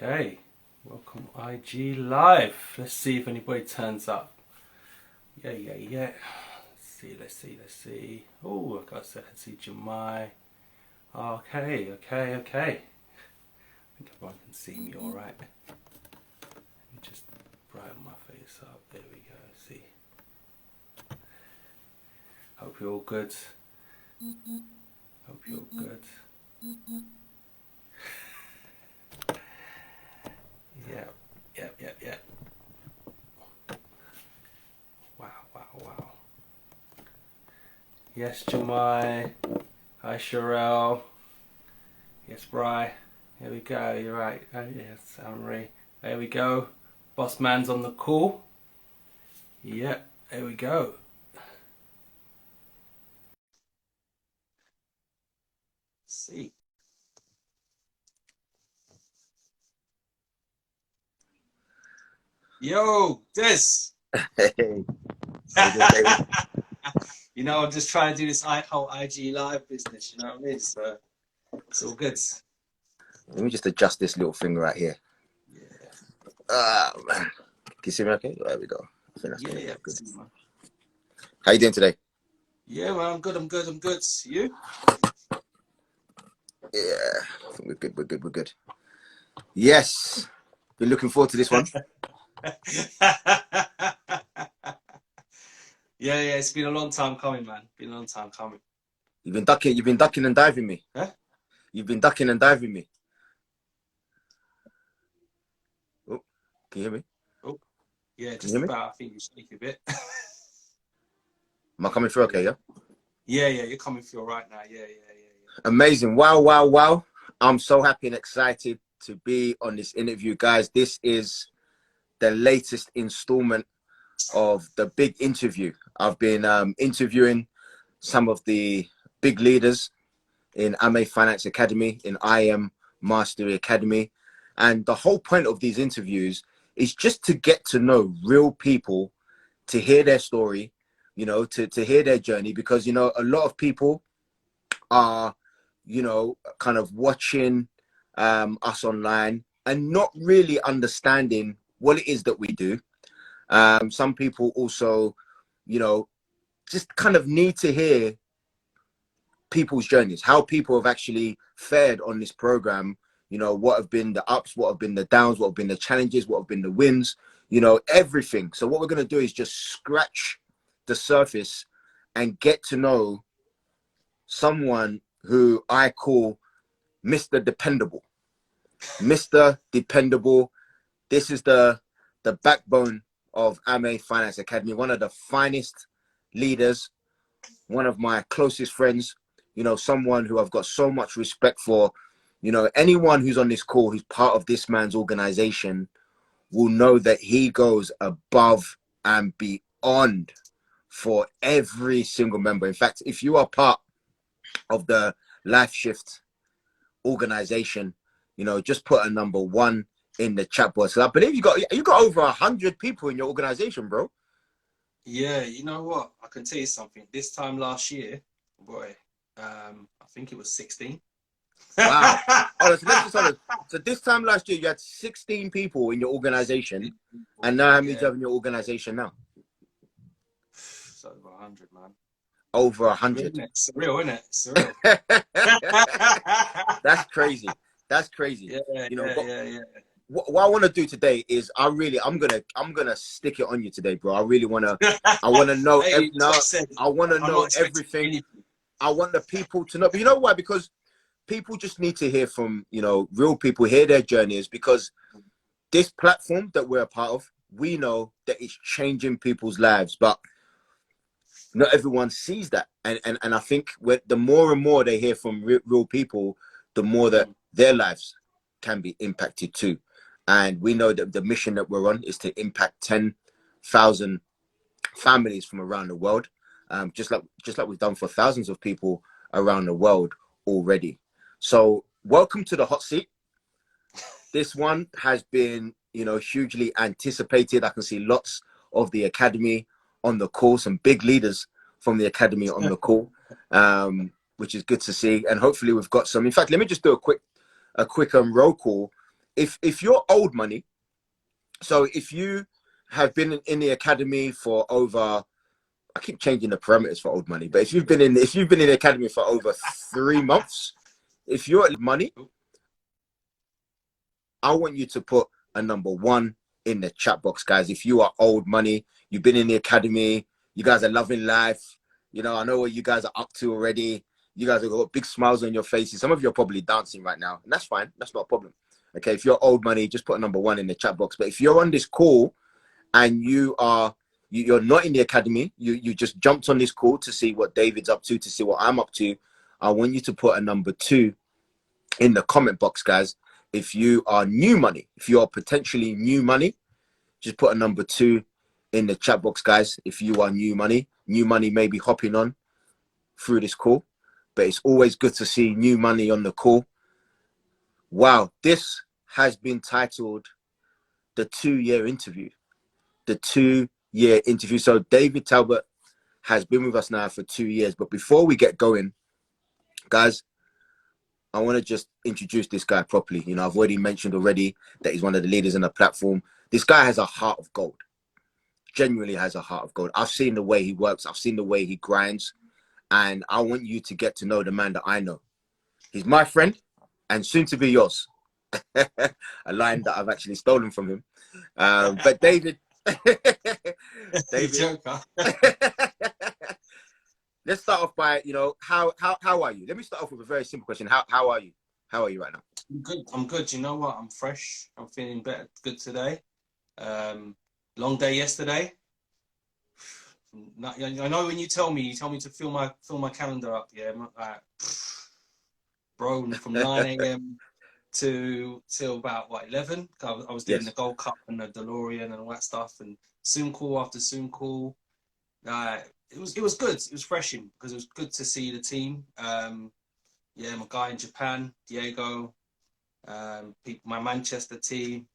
Okay, welcome IG Live. Let's see if anybody turns up. Yeah. Let's see. Oh, I got to see Jamai. Okay. I think everyone can see me all right. Let me just brighten my face up. There we go. See. Hope you're all good. Yeah. Wow. Yes, Jamai. Hi, Sherelle. Yes, Bri. Here we go. You're right. Oh, yes, Amri. There we go. Boss man's on the call. Yep. There we go. Let's see. Yo, Des. Hey. You know, I'm just trying to do this whole IG live business. You know what I mean? So it's all good. Let me just adjust this little thing right here. Yeah. Man. Can you see me okay? There we go. I think that's Yeah. good. See, man. How you doing today? Yeah, well, I'm good. You? Yeah, I think we're good. Yes. Been looking forward to this one. Yeah, it's been a long time coming, man. You've been ducking and diving me. Huh? You've been ducking and diving me. Oh, can you hear me? Oh, yeah, Can you just hear me? about. I think you speak a bit. Am I coming through okay, yeah? Yeah, you're coming through right now. Yeah. Amazing. Wow. I'm so happy and excited to be on this interview, guys. This is the latest installment of the big interview. I've been interviewing some of the big leaders in Amey Finance Academy, in IM Mastery Academy. And the whole point of these interviews is just to get to know real people, to hear their story, you know, to hear their journey, because, you know, a lot of people are, you know, kind of watching us online and not really understanding what it is that we do. Some people also, you know, just kind of need to hear people's journeys, how people have actually fared on this program, you know, what have been the ups, what have been the downs, what have been the challenges, what have been the wins, you know, everything. So what we're going to do is just scratch the surface and get to know someone who I call Mr. Dependable. Mr. Dependable. This is the backbone of Amey Finance Academy, one of the finest leaders, one of my closest friends, you know, someone who I've got so much respect for. You know, anyone who's on this call who's part of this man's organization will know that he goes above and beyond for every single member. In fact, if you are part of the Life Shift organization, you know, just put a number 1 in the chat box. So I believe you got over 100 people in your organization, bro. Yeah, you know what? I can tell you something. This time last year, boy, I think it was 16. Wow. So this time last year, you had 16 people in your organization. And now how many do you have in your organization now? It's over 100, man. Over 100. Surreal, isn't it? Surreal. That's crazy. Yeah. What I want to do today is I'm gonna stick it on you today, bro. I want to know. Hey, I want to know everything. I want the people to know. But you know why? Because people just need to hear from, you know, real people, hear their journeys, because this platform that we're a part of, we know that it's changing people's lives, but not everyone sees that. And I think the more and more they hear from real people, the more that their lives can be impacted too. And we know that the mission that we're on is to impact 10,000 families from around the world, just like we've done for thousands of people around the world already. So welcome to the hot seat. This one has been, you know, hugely anticipated. I can see lots of the academy on the call, some big leaders from the academy on the call, which is good to see. And hopefully we've got some. In fact, let me just do a quick roll call if you're old money, so if you have been in the academy for over, I keep changing the parameters for old money, but if you've been in the academy for over 3 months, if you're at money, I want you to put a number 1 in the chat box, guys. If you are old money, you've been in the academy, you guys are loving life. You know, I know what you guys are up to already. You guys have got big smiles on your faces. Some of you are probably dancing right now, and that's fine. That's not a problem. Okay, if you're old money, just put a number 1 in the chat box. But if you're on this call and you're not in the academy, you just jumped on this call to see what David's up to see what I'm up to, I want you to put a number 2 in the comment box, guys. If you are new money, if you are potentially new money, just put a number 2 in the chat box, guys. If you are new money may be hopping on through this call, but it's always good to see new money on the call. Wow, this has been titled the 2-year interview. The 2-year interview. So David Talbot has been with us now for 2 years. But before we get going, guys, I want to just introduce this guy properly. You know, I've already mentioned that he's one of the leaders in the platform. This guy has a heart of gold. Genuinely has a heart of gold. I've seen the way he works. I've seen the way he grinds. And I want you to get to know the man that I know. He's my friend and soon to be yours. A line that I've actually stolen from him. But David, David, let's start off by, you know, how are you? Let me start off with a very simple question. How are you? How are you right now? I'm good. I'm good. You know what? I'm fresh. I'm feeling better. Good today. Long day yesterday. I know when you tell me to fill my calendar up. Yeah, like, bro, from 9 a.m. till about what 11. I was doing the Gold Cup and the DeLorean and all that stuff, and Zoom call after Zoom call. It was good. It was refreshing because it was good to see the team. Yeah, my guy in Japan, Diego, my Manchester team.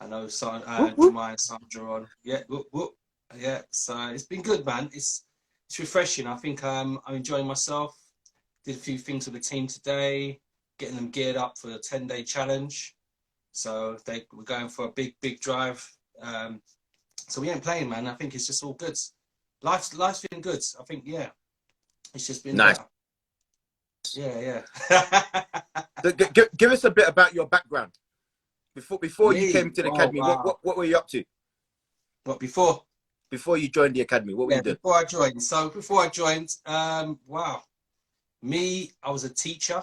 I know Jemai and Sandra on. Yeah, yeah. So it's been good, man. It's refreshing. I think I'm enjoying myself. Did a few things with the team today, getting them geared up for the 10-day challenge. So we're going for a big drive. So we ain't playing, man. I think it's just all good. Life's been good. I think, yeah. It's just been nice. better. Yeah. Give us a bit about your background. Before you came to the academy, wow. what were you up to? What, before? Before you joined the academy, what were you doing? Before I joined. So before I joined, wow. I was a teacher.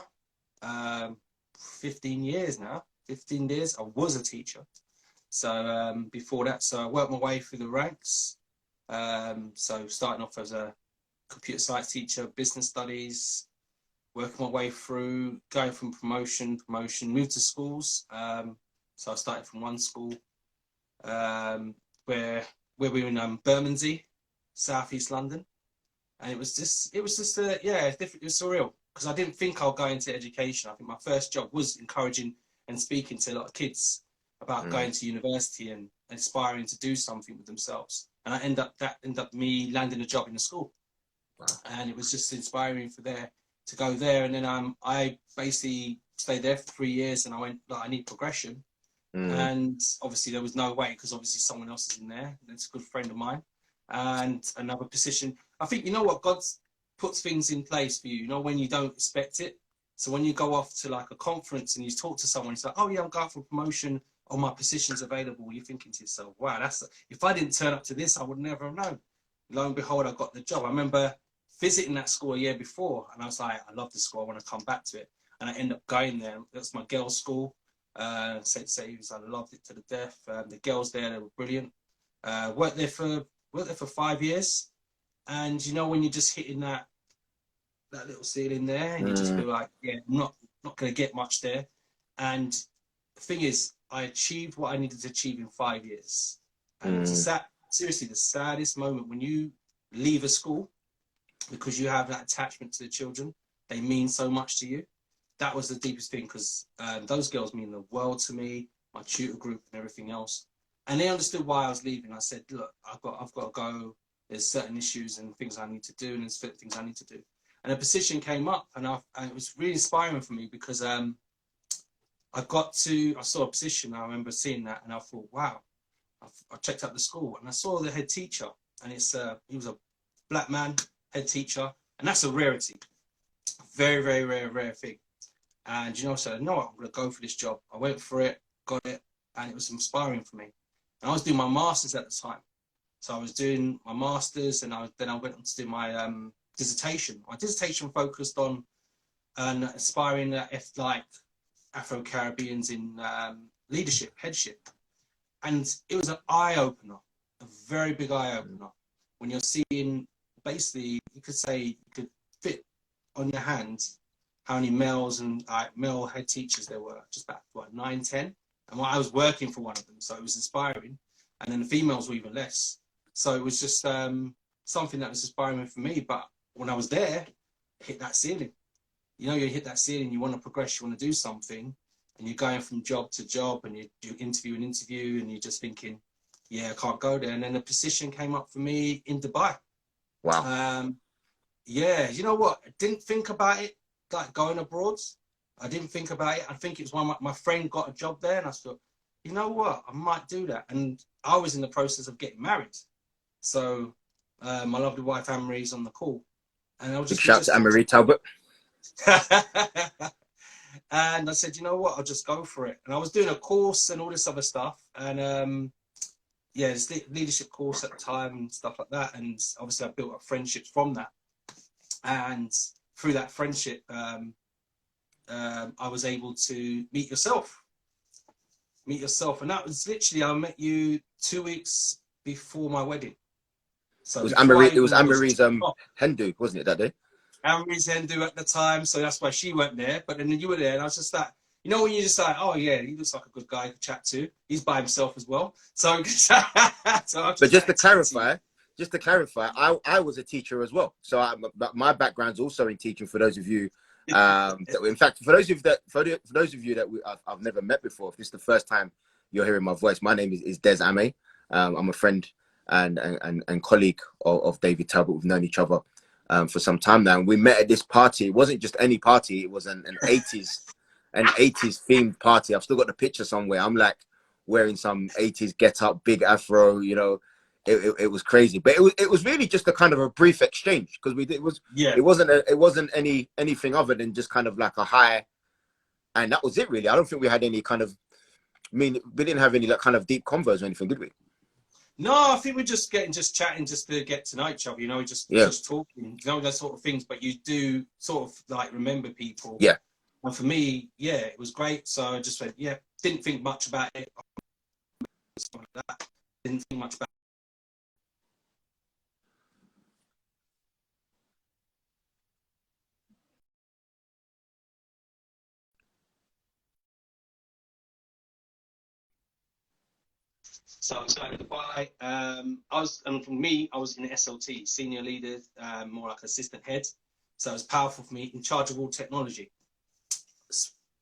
15 years now. 15 years. I was a teacher. So before that, so I worked my way through the ranks. So starting off as a computer science teacher, business studies, working my way through, going from promotion, moved to schools. So I started from one school where we were in Bermondsey, southeast London, and it was just it was different. It was surreal because I didn't think I'll go into education. I think my first job was encouraging and speaking to a lot of kids about going to university and aspiring to do something with themselves. And that ended up me landing a job in the school. Wow. And it was just inspiring to go there. And then I basically stayed there for 3 years, and I went, I need progression. And obviously there was no way because obviously someone else is in there. That's a good friend of mine. And another position. I think, you know what, God puts things in place for you, you know, when you don't expect it. So when you go off to like a conference and you talk to someone, it's like, oh yeah, I'm going for promotion, or my position's available. You're thinking to yourself, wow, if I didn't turn up to this, I would never have known. Lo and behold, I got the job. I remember visiting that school a year before, and I was like, I love this school, I want to come back to it. And I ended up going there. That's my girls' school. St. Saves, I loved it to the death. The girls there, they were brilliant. Worked there for 5 years. And you know, when you're just hitting that little ceiling there, and you just feel like, yeah, I'm not going to get much there. And the thing is, I achieved what I needed to achieve in 5 years. And it was seriously the saddest moment when you leave a school because you have that attachment to the children. They mean so much to you. That was the deepest thing because those girls mean the world to me, my tutor group and everything else. And they understood why I was leaving. I said, look, I've got to go. There's certain issues and things I need to do, and there's things I need to do. And a position came up, and it was really inspiring for me because I saw a position. I remember seeing that, and I thought, wow. I checked out the school, and I saw the head teacher, and he was a black man head teacher, and that's a rarity, very, very rare thing. And you know, so no, I'm gonna go for this job. I went for it, got it, and it was inspiring for me. And I was doing my masters at the time, so I was doing my masters, and then I went on to do my dissertation. My dissertation focused on aspiring like Afro-Caribbeans in leadership, headship. And it was an eye opener, a very big eye opener. When you're seeing, basically, you could say you could fit on your hand how many males and male head teachers there were, just about what, 9, 10. And I was working for one of them, so it was inspiring. And then the females were even less. So it was just something that was inspiring for me. But when I was there, I hit that ceiling. You know, you hit that ceiling, you want to progress, you want to do something. And you're going from job to job, and you interview and interview, and you're just thinking, yeah, I can't go there. And then a position came up for me in Dubai. Wow. Yeah, you know what? I didn't think about it, like going abroad. I didn't think about it. I think it was when my friend got a job there, and I thought, you know what? I might do that. And I was in the process of getting married. So my lovely wife, Anne-Marie's on the call. And I was Big just, we shout to just Anne-Marie Talbot. And I said, you know what, I'll just go for it. And I was doing a course and all this other stuff. And yeah, this leadership course at the time and stuff like that. And obviously I built up friendships from that. And through that friendship, I was able to meet yourself. And that was literally, I met you 2 weeks before my wedding. So before I It was even Anne-Marie's Hindu, wasn't it, that day? Anne-Marie's Hindu at the time, so that's why she went there. But then you were there, and I was just like, you know, when you're just like, oh yeah, he looks like a good guy to chat to. He's by himself as well. So, But just to clarify, I was a teacher as well. So my background's also in teaching. For those of you, in fact, for those of you that I've never met before, if this is the first time you're hearing my voice, my name is Des Amey. I'm a friend and colleague of David Talbot. We've known each other for some time now. And we met at this party. It wasn't just any party. It was an 80s themed party. I've still got the picture somewhere. I'm like wearing some 80s get up, big afro, you know. It was crazy. But it was really just a kind of a brief exchange, because it wasn't anything other than just kind of like a hi, and that was it really. I don't think we had any kind of, we didn't have any like kind of deep convos or anything, did we? No, I think we're just chatting, just to get to know each other. You know, just talking. You know, those sort of things. But you do sort of like remember people. Yeah. And for me, yeah, it was great. So I just went, yeah, didn't think much about it. Like that. Didn't think much about it. So I was going to Dubai. And for me, I was in SLT, senior leader, more like assistant head. So it was powerful for me, in charge of all technology.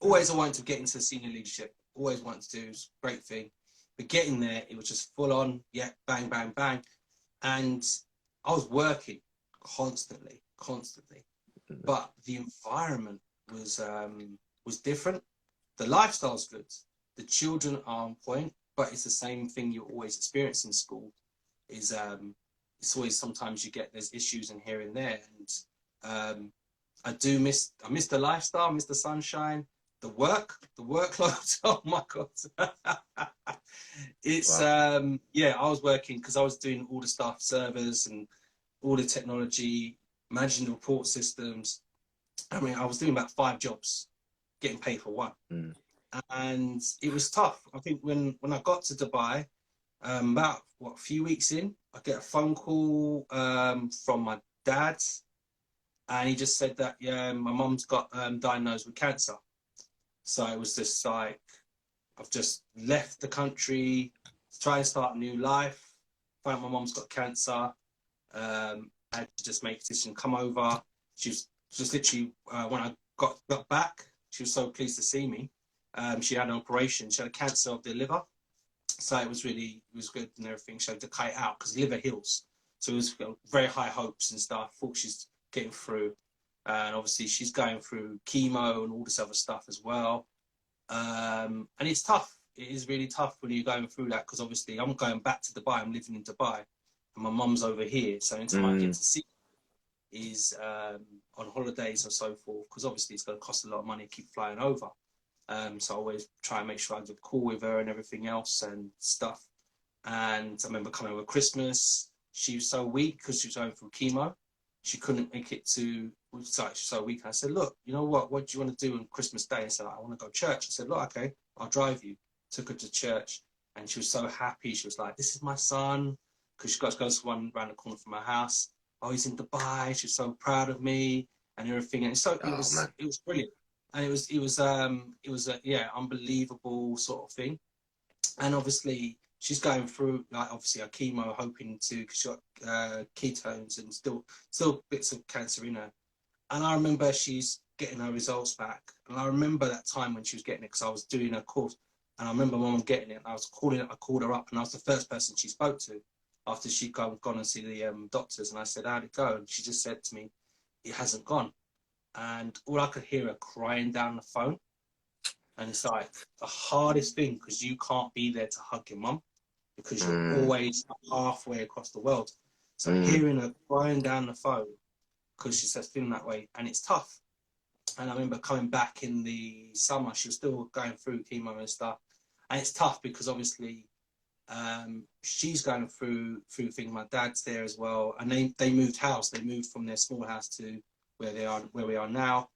Always I wanted to get into senior leadership. Always wanted to do, it was a great thing. But getting there, it was just full on, yeah, bang, bang, bang. And I was working constantly. But the environment was different. The lifestyle's good. The children are on point, but it's the same thing you always experience in school. Is it's always, sometimes there's issues in here and there, and I miss the lifestyle, miss the sunshine, the workload. Oh my god, it's wow. Yeah, I was working because I was doing all the stuff, servers and all the technology, managing the report systems. I mean, I was doing about 5 jobs, getting paid for one. And it was tough. I think when I got to Dubai, about a few weeks in, I get a phone call from my dad, and he just said that, yeah, my mum's got diagnosed with cancer. So it was just like, I've just left the country to try and start a new life. Found my mum's got cancer. I had to just make a decision, come over. She was just literally, when I got back, she was so pleased to see me. She had an operation. She had a cancer of the liver. So it was good and everything. She had to cut it out because liver heals. So it was very high hopes and stuff. Thought she's getting through. And obviously she's going through chemo and all this other stuff as well. And it's tough. It is really tough when you're going through that, because obviously I'm going back to Dubai. I'm living in Dubai, and my mum's over here. So anytime I get to see is on holidays and so forth, because obviously it's going to cost a lot of money to keep flying over. So I always try and make sure I have a call with her and everything else and stuff. And I remember coming over Christmas. She was so weak because she was going through chemo. She couldn't make it to, so weak. I said, look, you know what do you want to do on Christmas Day? I said, I want to go to church. I said, look, okay, I'll drive you. Took her to church, and she was so happy. She was like, this is my son, because she got to go to one around the corner from my house. Oh, he's in Dubai. She's so proud of me and everything. And so Oh man. it was brilliant. And it was a, yeah, unbelievable sort of thing. And obviously she's going through, like, obviously her chemo, hoping to, because she got ketones and still bits of cancer in her. And I remember she's getting her results back. And I remember that time when she was getting it, because I was doing her course. And I remember mum getting it. And I called her up, and I was the first person she spoke to after she'd gone and see the doctors. And I said, how'd it go? And she just said to me, it hasn't gone. And all I could hear her crying down the phone. And it's like the hardest thing, because you can't be there to hug your mum, because you're always halfway across the world. So hearing her crying down the phone, because she says feeling that way, and it's tough. And I remember coming back in the summer, she was still going through chemo and stuff. And it's tough because obviously she's going through things. My dad's there as well. And they moved house. They moved from their small house to where we are now.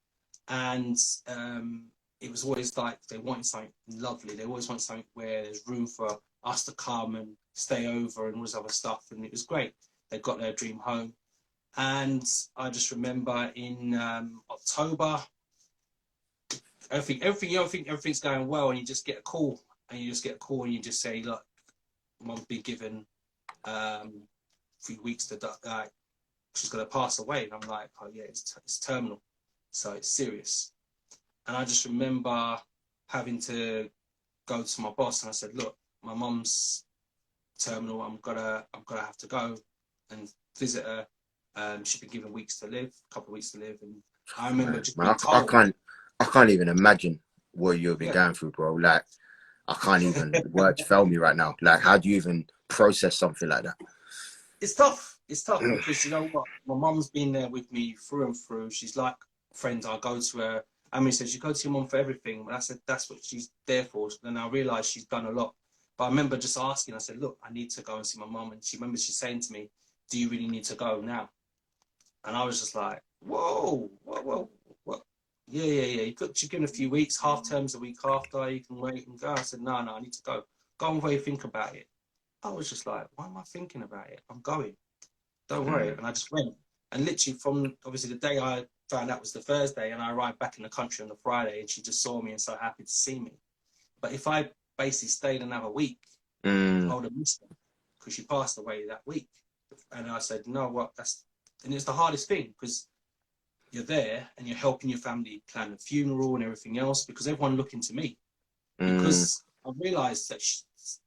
And it was always like they wanted something lovely. They always wanted something where there's room for us to come and stay over and all this other stuff. And it was great. They got their dream home. And I just remember in October, everything's going well, and you just get a call, and you just say, look, mum's been given 3 weeks to die. She's going to pass away. And I'm like, oh yeah, it's terminal, so it's serious. And I just remember having to go to my boss, and I said, look, my mum's terminal. I'm gonna have to go and visit her. She's been given weeks to live, a couple of weeks to live. And I remember just being told. I can't even imagine what you've been going through, bro. Like, I can't even, words fail me right now. Like, how do you even process something like that? It's tough. It's tough because, you know what, my mum's been there with me through and through. She's like friends. I go to her. I mean, says, you go to your mum for everything. I said, that's what she's there for. And I realised she's done a lot. But I remember just asking, I said, look, I need to go and see my mum. And she remembers she's saying to me, do you really need to go now? And I was just like, whoa, what? Yeah. You could give in a few weeks, half terms a week after, you can wait and go. I said, no, I need to go. Go and wait, think about it. I was just like, why am I thinking about it? I'm going. Don't worry. And I just went. And literally from, obviously, the day I found out was the Thursday, and I arrived back in the country on the Friday, and she just saw me and so happy to see me. But if I basically stayed another week, I would have missed her, because she passed away that week. And I said, you know what, and it's the hardest thing, because you're there and you're helping your family plan the funeral and everything else, because everyone looking to me. Because I realised that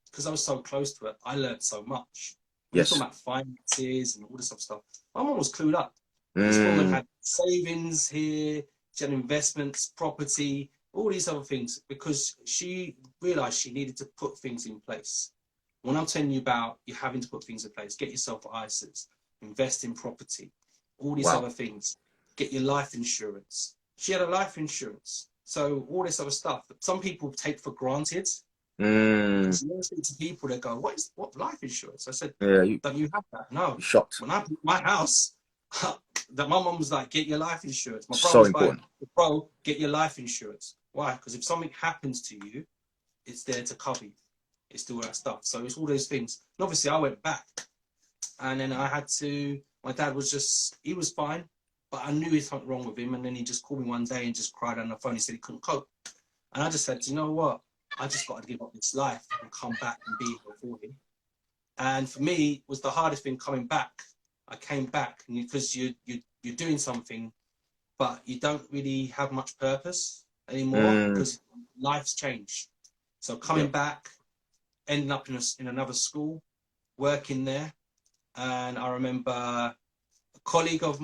because I was so close to it, I learned so much. When you're talking about finances and all this other stuff, my mum was clued up. This woman had savings here, she had investments, property, all these other things, because she realised she needed to put things in place. When I'm telling you about you having to put things in place, get yourself ISAs, invest in property, all these other things, get your life insurance. She had a life insurance. So all this other stuff that some people take for granted. Because you speak to people that go, what life insurance? I said, don't you have that? No. Shocked. When I bought my house, that my mum was like, get your life insurance. My brother So was important. like, bro, get your life insurance. Why? Because if something happens to you, it's there to cover you. It's still that stuff. So it's all those things. And obviously I went back, and then I had to, my dad was he was fine, but I knew there's something wrong with him. And then he just called me one day and just cried on the phone. He said he couldn't cope. And I just said, you know what? I just got to give up this life and come back and be here for him. And for me, it was the hardest thing coming back. I came back because you're doing something, but you don't really have much purpose anymore because life's changed. So coming back, ending up in another school, working there, and I remember a colleague of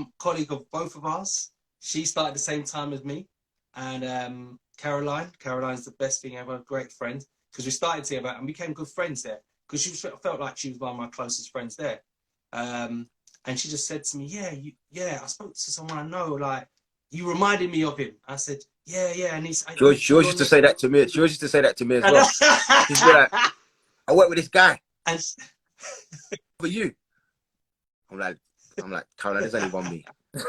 both of us. She started the same time as me, and Caroline. Caroline's the best thing ever, great friend. Because we started together and became good friends there. Because she felt like she was one of my closest friends there. And she just said to me, yeah, I spoke to someone I know, like, you reminded me of him. I said, yeah, and he's... She always used to say that to me. She always used to say that to me as well. She'd be like, I work with this guy. And For you. I'm like, Caroline, there's only one me.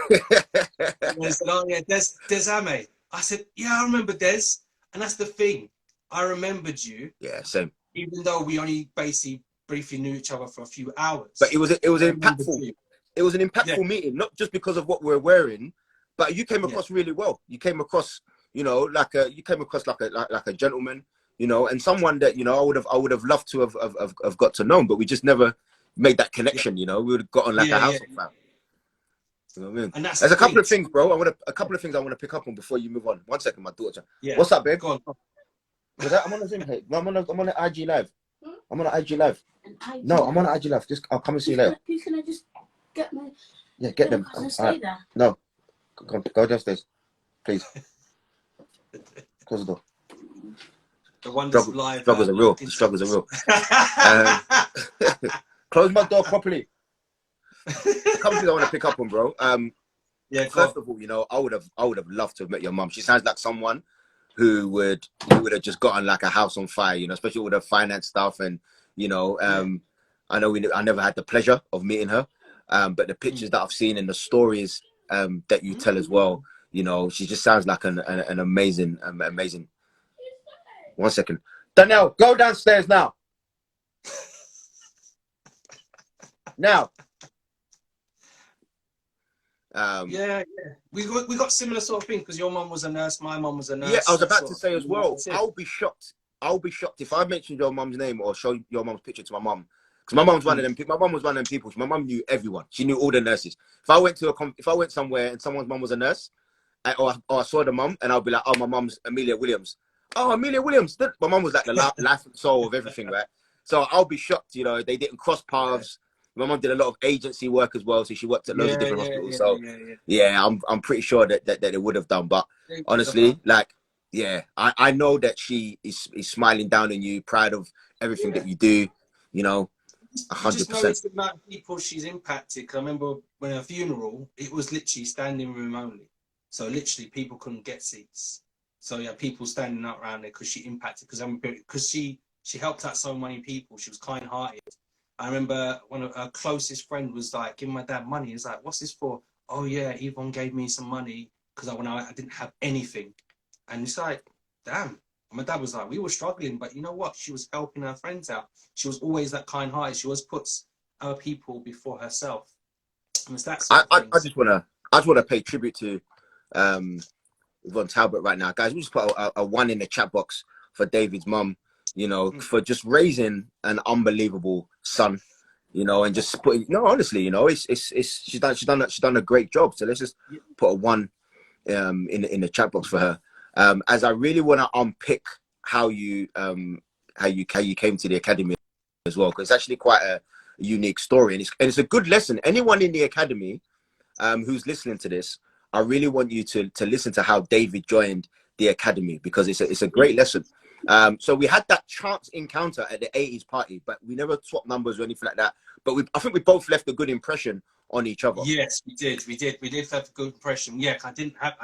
they said, oh yeah, Des Amey. I said, yeah, I remember Des. And that's the thing. I remembered you. Yeah, same. Even though we only basically briefly knew each other for a few hours. But it was impactful. It was an impactful meeting, not just because of what we're wearing, but you came across really well. You came across, you know, like a gentleman, you know, and someone that, you know, I would have loved to have got to know, but we just never made that connection. You know, we would have got on like a house of fam. You know what I mean? And that's There's a couple of things, bro. A couple of things I want to pick up on before you move on. 1 second, my daughter. Yeah. What's up, babe? Go on. I'm on the Zoom, hey. I'm on an IG live. I'm on an IG live. No, I'm on an IG live. Just I'll come and see you later. Who's gonna just get my? Yeah, get them. Stay there. No, go downstairs, please. Close the door. The one that's live. Struggles are real. The struggles are real. Close my door properly. A couple things I want to pick up on, bro. Yeah. First of all, you know, I would have loved to have met your mum. She sounds like someone who would have just gotten like a house on fire, you know, especially with her finance stuff. And you know, I know I never had the pleasure of meeting her, but the pictures that I've seen and the stories that you tell as well, you know, she just sounds like an amazing. 1 second, Danielle, go downstairs now. Now. We got similar sort of thing because your mum was a nurse, my mum was a nurse. Yeah, I was about to say as well. I'll be shocked if I mentioned your mum's name or show your mum's picture to my mum, because my mum's one of them. My mum was one of them people. My mum knew everyone. She knew all the nurses. If I went somewhere and someone's mum was a nurse, or I saw the mum, and I'll be like, oh, my mum's Amelia Williams. Oh, Amelia Williams. My mum was like the life and soul of everything, right? So I'll be shocked. You know, they didn't cross paths. My mum did a lot of agency work as well, so she worked at loads of different hospitals. I'm pretty sure that it would have done. But honestly, like, I know that she is smiling down on you, proud of everything that you do. You know, 100%. Just notice the amount of people she's impacted. Cause I remember when her funeral, it was literally standing room only. So literally, people couldn't get seats. So yeah, people standing out around there because she impacted. Because she helped out so many people. She was kind-hearted. I remember one of her closest friend was like, giving my dad money. He's like, what's this for? Oh yeah, Yvonne gave me some money because I didn't have anything. And it's like, damn. And my dad was like, we were struggling, but you know what? She was helping her friends out. She was always that kind-hearted. She always puts other people before herself. And it's that sort of I just wanna pay tribute to Yvonne Talbot right now, guys. We just put a 1 in the chat box for David's mum. You know, for just raising an unbelievable son, you know, and just putting, no, honestly, you know, she's done a great job. So let's just put a 1 in the chat box for her. As I really want to unpick how you came to the academy as well, because it's actually quite a unique story, and it's a good lesson. Anyone in the academy who's listening to this, I really want you to listen to how David joined the academy, because it's a great lesson. So we had that chance encounter at the 80s party, but we never swapped numbers or anything like that. But I think we both left a good impression on each other. Yes, we did have a good impression. Yeah, I didn't have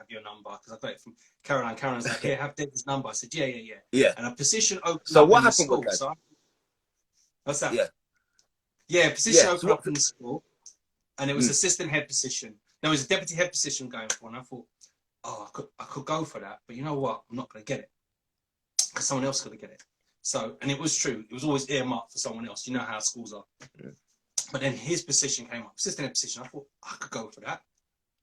your number because I got it from Caroline. Caroline's like, here, have David's number. I said, yeah. And a position opened so up what in happened the school. with that? So what's that? Yeah, a position opened up in the school, and it was assistant head position. There was a deputy head position going for, and I thought, oh, I could go for that, but you know what? I'm not going to get it because someone else is going to get it. So, and it was true. It was always earmarked for someone else. You know how schools are. But then his position came up, assistant head position. I thought I could go for that.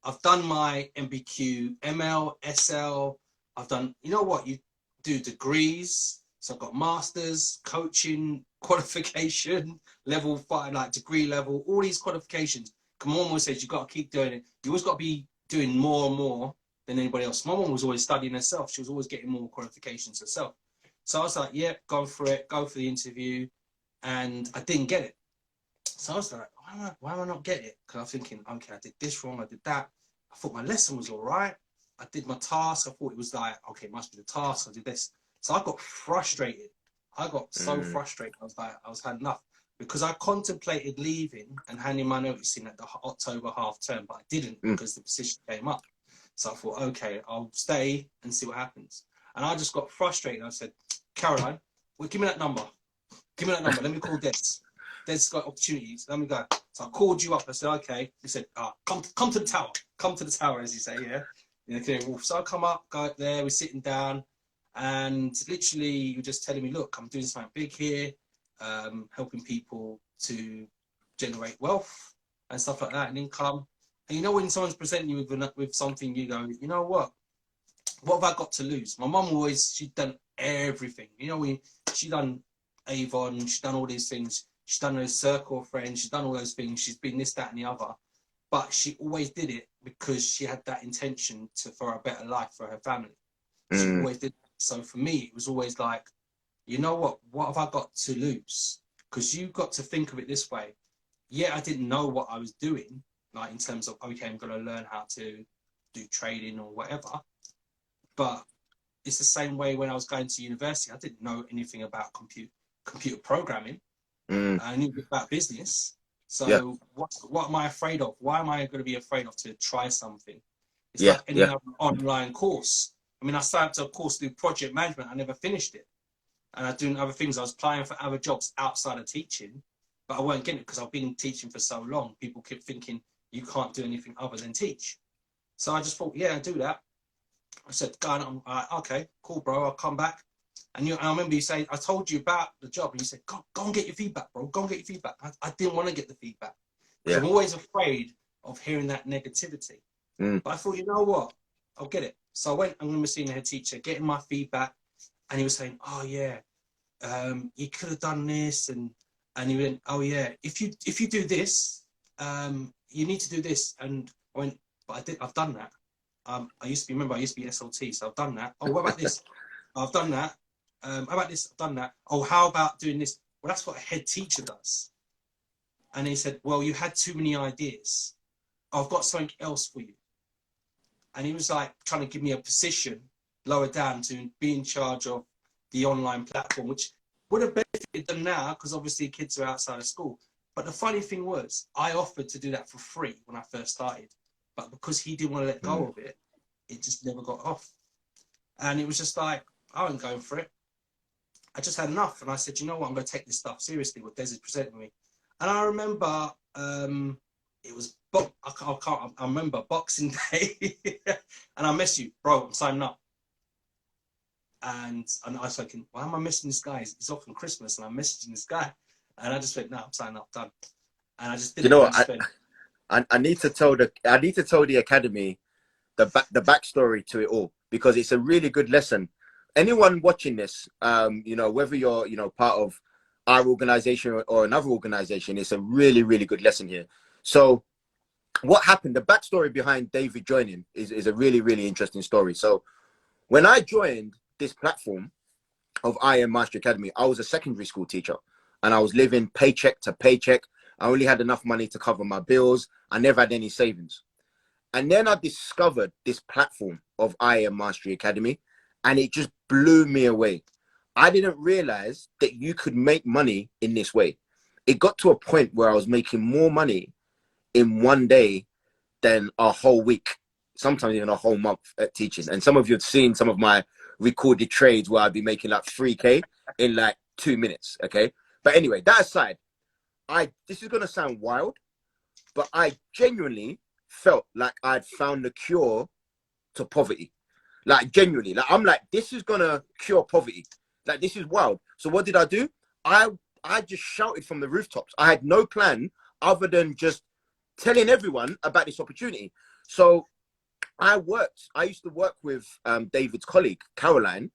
I've done my MBQ, ML, SL. I've done, you know what? You do degrees. So I've got masters, coaching, qualification, level 5, like degree level, all these qualifications. My mom always says, you've got to keep doing it. You always got to be doing more and more than anybody else. My mom was always studying herself. She was always getting more qualifications herself. So I was like, yeah, go for it. Go for the interview. And I didn't get it. So I was like, why am I not getting it? Because I was thinking, okay, I did this wrong. I did that. I thought my lesson was all right. I did my task. I thought it was like, okay, it must be the task. I did this. So I got frustrated. I got so frustrated. I was like, I was had enough because I contemplated leaving and handing my notice in at the October half term, but I didn't because the position came up. So I thought, okay, I'll stay and see what happens. And I just got frustrated. I said, Caroline, well, give me that number. Give me that number. Let me call Des. Des got opportunities. Let me go. So I called you up. I said, okay. He said, come to the tower. Come to the tower, as you say, yeah. So I come up, go up there. We're sitting down, and literally, you're just telling me, look, I'm doing something big here, helping people to generate wealth and stuff like that, and income. And you know, when someone's presenting you with something, you go, you know what? What have I got to lose? My mum always, she'd done everything. You know, she done Avon, she's done all these things. She's done those circle of friends. She's done all those things. She's been this, that, and the other. But she always did it because she had that intention for a better life for her family. She always did. So for me, it was always like, you know what? What have I got to lose? Because you've got to think of it this way. Yeah, I didn't know what I was doing, like in terms of, okay, I'm going to learn how to do trading or whatever. But it's the same way when I was going to university. I didn't know anything about computer programming. I knew about business. So what am I afraid of? Why am I going to be afraid of to try something? It's like any other online course. I mean, I started a course to do project management. I never finished it. And I was doing other things. I was applying for other jobs outside of teaching, but I weren't getting it because I've been teaching for so long. People keep thinking you can't do anything other than teach. So I just thought, yeah, I do that. I said, "God, okay, cool, bro. I'll come back." And I remember you saying, I told you about the job, and you said, go and get your feedback, bro. Go and get your feedback. I didn't want to get the feedback because I'm always afraid of hearing that negativity. But I thought, you know what? I'll get it. So I went and remember seeing the head teacher, getting my feedback, and he was saying, oh, yeah, you could have done this. And he went, oh, yeah, if you do this, you need to do this. And I went, but I've done that. I used to be SLT, so I've done that. Oh, what about this? I've done that. How about this? I've done that. Oh, how about doing this? Well, that's what a head teacher does. And he said, well, you had too many ideas. I've got something else for you. And he was like trying to give me a position lower down to be in charge of the online platform, which would have benefited them now because obviously kids are outside of school. But the funny thing was, I offered to do that for free when I first started. But because he didn't want to let go of it, it just never got off. And it was just like, I wasn't going for it. I just had enough. And I said, you know what, I'm going to take this stuff seriously, what Des is presenting me. And I remember it was, I remember Boxing Day. And I messaged you, bro, I'm signing up. And I was thinking, why am I messaging this guy? It's off on Christmas and I'm messaging this guy. And I just went, no, I'm signing up, done. And I just did it. You know what? I need to tell the academy the backstory to it all, because it's a really good lesson. Anyone watching this, you know, whether you're, you know, part of our organization or another organization, it's a really, really good lesson here. So what happened, the backstory behind David joining is a really, really interesting story. So when I joined this platform of IM Mastery Academy, I was a secondary school teacher and I was living paycheck to paycheck. I only had enough money to cover my bills. I never had any savings. And then I discovered this platform of IM Mastery Academy, and it just blew me away. I didn't realize that you could make money in this way. It got to a point where I was making more money in one day than a whole week, sometimes even a whole month at teaching. And some of you have seen some of my recorded trades where I'd be making like 3K in like 2 minutes, okay? But anyway, that aside, this is going to sound wild, but I genuinely felt like I'd found the cure to poverty. Like genuinely, like I'm like, this is going to cure poverty. Like this is wild. So what did I do? I just shouted from the rooftops. I had no plan other than just telling everyone about this opportunity. So I used to work with David's colleague, Caroline,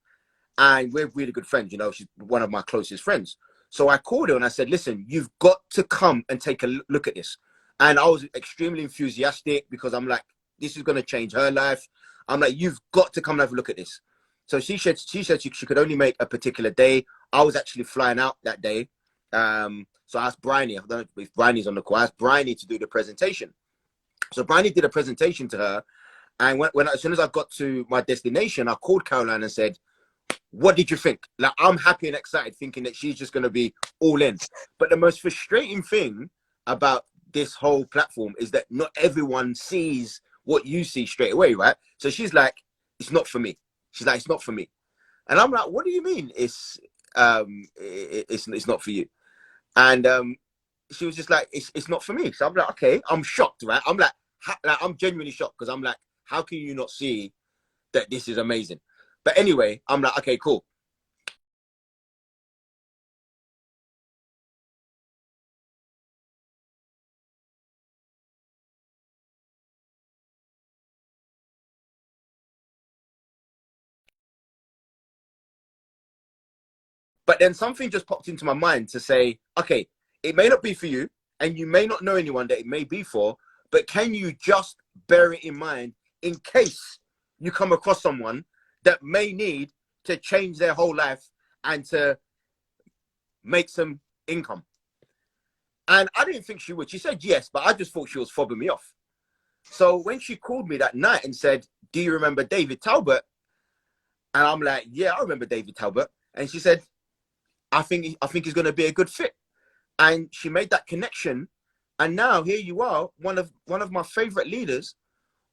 and we're really good friends. You know, she's one of my closest friends. So I called her and I said, listen, you've got to come and take a look at this. And I was extremely enthusiastic because I'm like, this is going to change her life. I'm like, you've got to come and have a look at this. So she said she could only make a particular day. I was actually flying out that day. So I asked Bryony, I don't know if Bryony's on the call, I asked Bryony to do the presentation. So Bryony did a presentation to her. And as soon as I got to my destination, I called Caroline and said, what did you think? Like, I'm happy and excited thinking that she's just going to be all in. But the most frustrating thing about this whole platform is that not everyone sees what you see straight away, right? So she's like, it's not for me. She's like, it's not for me. And I'm like, what do you mean it's not for you? And she was just like, it's not for me. So I'm like, okay, I'm shocked, right? I'm like I'm genuinely shocked because I'm like, how can you not see that this is amazing? But anyway, I'm like, okay, cool. But then something just popped into my mind to say, okay, it may not be for you, and you may not know anyone that it may be for, but can you just bear it in mind in case you come across someone that may need to change their whole life and to make some income? And I didn't think she would. She said yes, but I just thought she was fobbing me off. So when she called me that night and said, do you remember David Talbot? And I'm like, yeah, I remember David Talbot. And she said, I think he's going to be a good fit. And she made that connection. And now here you are, one of my favorite leaders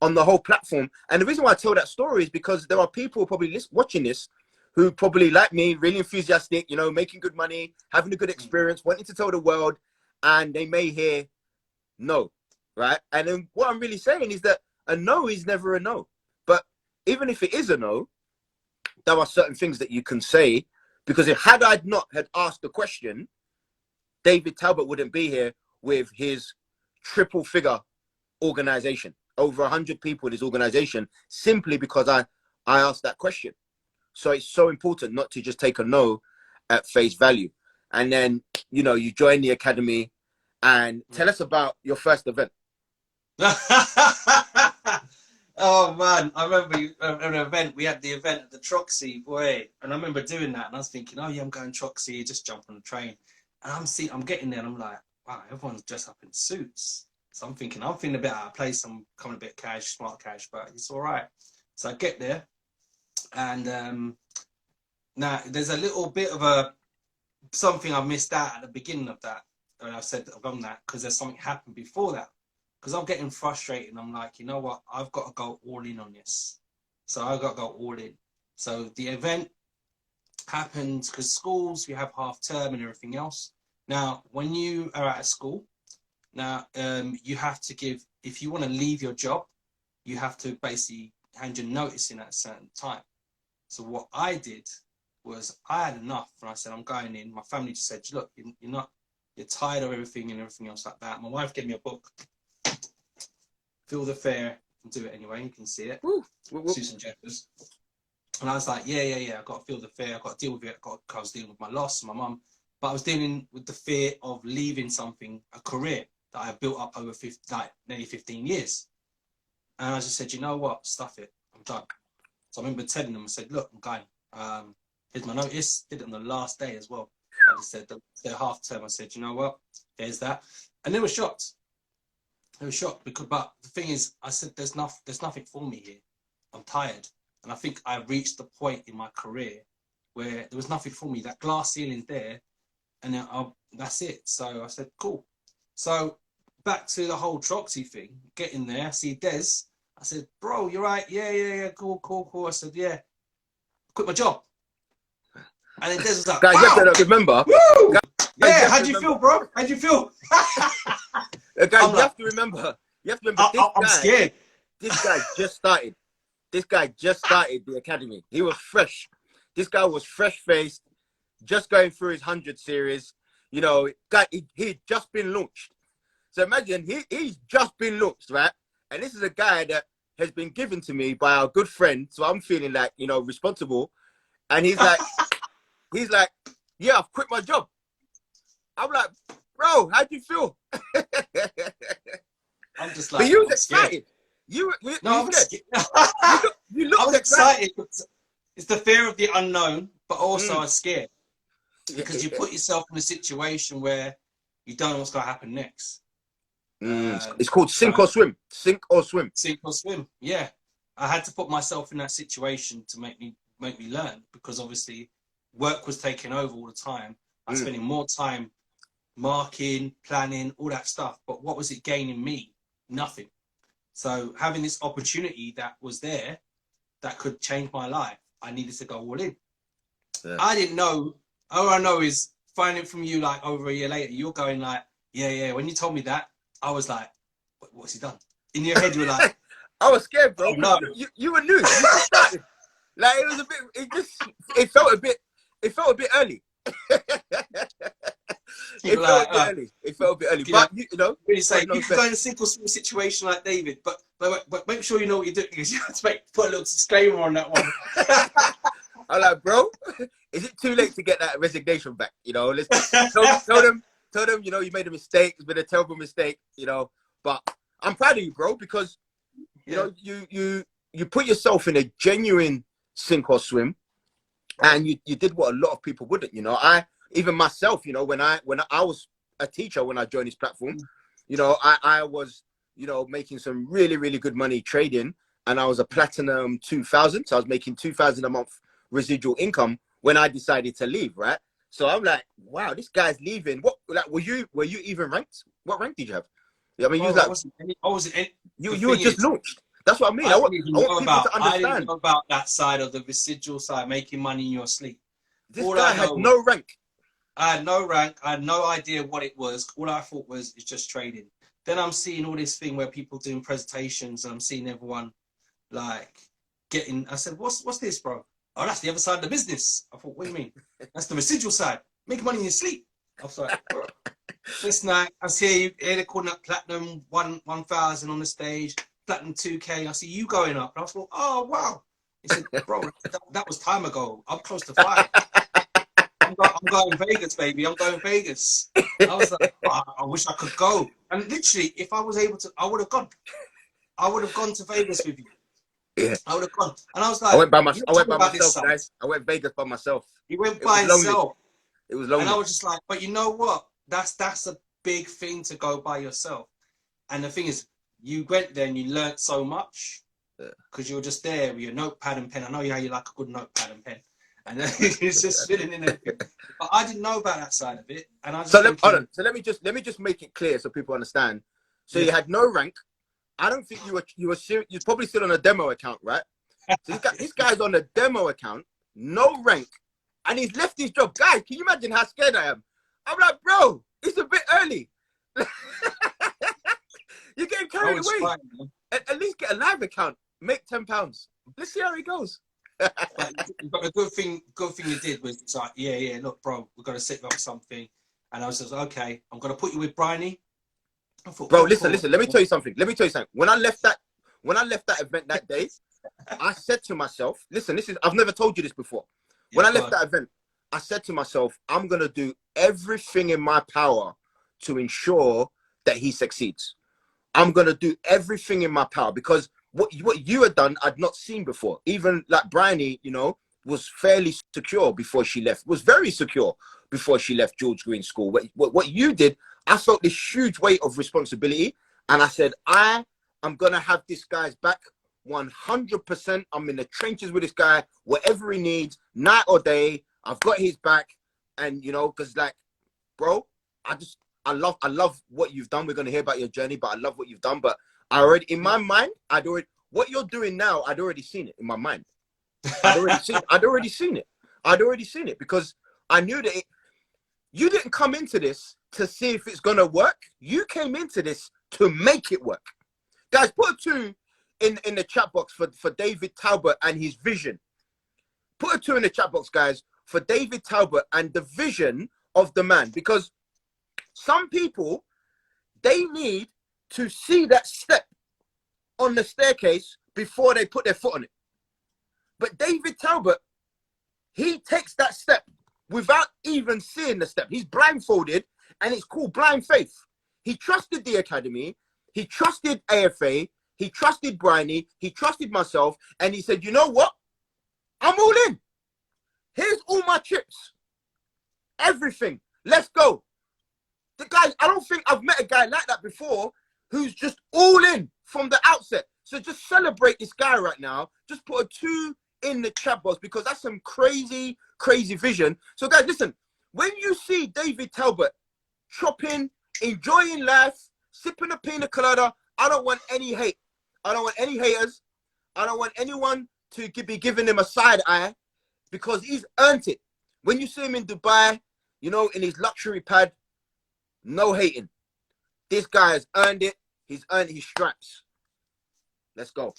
on the whole platform. And the reason why I tell that story is because there are people probably watching this who probably like me, really enthusiastic, you know, making good money, having a good experience, wanting to tell the world, and they may hear no, right? And then what I'm really saying is that a no is never a no. But even if it is a no, there are certain things that you can say, because if had I not had asked the question, David Talbot wouldn't be here with his triple figure organization, over 100 people in his organization, simply because I asked that question. So it's so important not to just take a no at face value. And then, you know, you join the academy, and tell us about your first event. Oh man, I remember an event. We had the event at the Troxy, boy, and I remember doing that. And I was thinking, oh yeah, I'm going Troxy. Just jump on the train, and I'm getting there, and I'm like, wow, everyone's dressed up in suits. So I'm feeling a bit out of place. I'm coming a bit cash, smart cash, but it's all right. So I get there, and now there's a little bit of something I missed out at the beginning of that. And I said on that because there's something happened before that. Because I'm getting frustrated, and I'm like, you know what? I've got to go all in on this. So I've got to go all in. So the event happens because schools, we have half term and everything else. Now, when you are at a school, now you have to give, if you want to leave your job, you have to basically hand your notice in at a certain time. So what I did was I had enough, and I said, I'm going in. My family just said, look, you're tired of everything and everything else like that. My wife gave me a book. Feel the Fear, do it anyway, you can see it. Woo. Susan Jeffers. And I was like, yeah, I've got to feel the fear, I've got to deal with it. I was dealing with my loss, my mum, but I was dealing with the fear of leaving something, a career that I built up over nearly 15 years. And I just said, you know what, stuff it, I'm done. So I remember telling them, I said, look, I'm going. Here's my notice, did it on the last day as well. I just said, the half term, I said, you know what, there's that. And they were shocked. They were shocked but the thing is, I said, there's nothing for me here. I'm tired. And I think I reached the point in my career where there was nothing for me. That glass ceiling's there, and then that's it. So I said, cool. So back to the whole Troxy thing, getting there, I see Des. I said, bro, you're right. Yeah, cool. I said, yeah, quit my job. And then Des was like, guys, wow. you have to remember. Woo! Guys, Yeah, how'd you feel, bro? How'd you feel? Guys, you have to remember. I'm scared. This guy just started. This guy just started the academy. He was fresh. This guy was fresh-faced, just going through his 100 series. You know, he'd just been launched. So imagine he's just been launched, right? And this is a guy that has been given to me by our good friend. So I'm feeling like, you know, responsible. And he's like, yeah, I've quit my job. I'm like, bro, how'd you feel? I'm just like, but you was excited. I'm scared. You I was excited. It's the fear of the unknown, but also I'm scared because you put yourself in a situation where you don't know what's going to happen next. It's called sink or swim. Sink or swim. Sink or swim. Yeah. I had to put myself in that situation to make me learn, because obviously work was taking over all the time. I was spending more time marking, planning, all that stuff. But what was it gaining me? Nothing. So having this opportunity that was there that could change my life, I needed to go all in. Yeah. I didn't know. All I know is finding from you like over a year later, you're going like, yeah. When you told me that, I was like, what's he done? In your head, you were like, I was scared, bro. oh, no. You were new. You just started. Like it was a bit. It felt a bit early. It felt a bit early. But you know, really say you can go in a simple situation like David, but make sure you know what you're doing, because you have to put a little disclaimer on that one. I'm like, bro, is it too late to get that resignation back? You know, let's tell them, you know, you made a mistake. It's been a terrible mistake, you know. But I'm proud of you, bro, because you know you put yourself in a genuine sink or swim, and you did what a lot of people wouldn't. You know, even myself, you know, when I was a teacher when I joined this platform, you know, I was, you know, making some really, really good money trading, and I was a platinum 2000, so I was making 2,000 a month residual income when I decided to leave, right? So I'm like, wow, this guy's leaving. What, like, were you even ranked? What rank did you have? I mean, you was like, you were just launched. That's what I mean. I want people to understand. I didn't know about that side of the residual side, making money in your sleep. This guy had no rank. I had no rank. I had no idea what it was. All I thought was it's just trading. Then I'm seeing all this thing where people doing presentations, and I'm seeing everyone like getting. I said, "What's this, bro?" Oh, that's the other side of the business. I thought, what do you mean? That's the residual side. Making money in your sleep. I was like, bro. This night, I see they're calling up platinum 1,000 on the stage, platinum 2K. I see you going up. And I thought, oh, wow. He said, bro, that was time ago. I'm close to 5. I'm going Vegas, baby. I'm going Vegas. I was like, oh, I wish I could go. And literally, if I was able to, I would have gone. I would have gone to Vegas with you. Yeah. I would have gone. And I was like, I went by myself, guys. I went Vegas by myself. He went by himself. It was lonely. And I was just like, but you know what? That's a big thing to go by yourself. And the thing is, you went there and you learnt so much because you were just there with your notepad and pen. I know how you like a good notepad and pen. And then it's just filling in everything. But I didn't know about that side of it. And I just so let me just make it clear so people understand. So you had no rank. I don't think you're probably still on a demo account, right? So this guy's on a demo account, no rank, and he's left his job. Guys, can you imagine how scared I am? I'm like, bro, it's a bit early. You're getting carried away. Fine, at least get a live account. Make £10. Let's see how it goes. But the good thing you did was it's like, yeah, look, bro, we've got to set up something. And I was just okay, I'm gonna put you with Bryony. Thought, bro, listen. Let me tell you something. When I left that event that day, I said to myself, listen, I've never told you this before. When I left that event, I said to myself, I'm gonna do everything in my power to ensure that he succeeds. I'm gonna do everything in my power, because what you had done, I'd not seen before. Even like Bryony, you know, was fairly secure before she left. Was very secure before she left George Green School. What you did, I felt this huge weight of responsibility, and I said, I am gonna have this guy's back 100%. I'm in the trenches with this guy, whatever he needs, night or day. I've got his back, and you know, because like, bro, I love what you've done. We're gonna hear about your journey, but I love what you've done. But I already, in my mind, what you're doing now, I'd already seen it in my mind. I'd already seen it because I knew that you didn't come into this to see if it's gonna work. You came into this to make it work. Guys, put a 2 in the chat box for David Talbot and his vision. Put a 2 in the chat box, guys, for David Talbot and the vision of the man. Because some people, they need to see that step on the staircase before they put their foot on it. But David Talbot, he takes that step without even seeing the step. He's blindfolded, and it's called blind faith. He trusted the academy. He trusted AFA. He trusted Bryony. He trusted myself. And he said, you know what? I'm all in. Here's all my chips. Everything. Let's go. The guy, I don't think I've met a guy like that before who's just all in from the outset. So just celebrate this guy right now. Just put a 2 in the chat box because that's some crazy, crazy vision. So guys, listen, when you see David Talbot chopping, enjoying life, sipping a pina colada, I don't want any hate. I don't want any haters. I don't want anyone to be giving him a side eye because he's earned it. When you see him in Dubai, you know, in his luxury pad, no hating. This guy has earned it. He's earned his stripes. Let's go.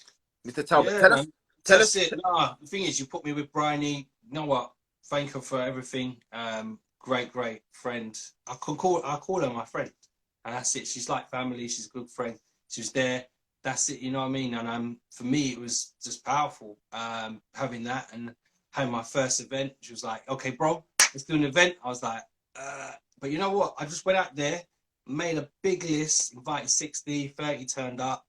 Mr. Talbot, Yeah, tell man. us. Tell That's us. it. Nah, the thing is, you put me with Bryony. You know what? Thank her for everything. Great, great friend. I call her my friend, and that's it. She's like family. She's a good friend. She was there. That's it. You know what I mean? And for me, it was just powerful. Having that and having my first event. She was like, "Okay, bro, let's do an event." I was like, but you know what? I just went out there, made a big list, invited 60, 30 turned up.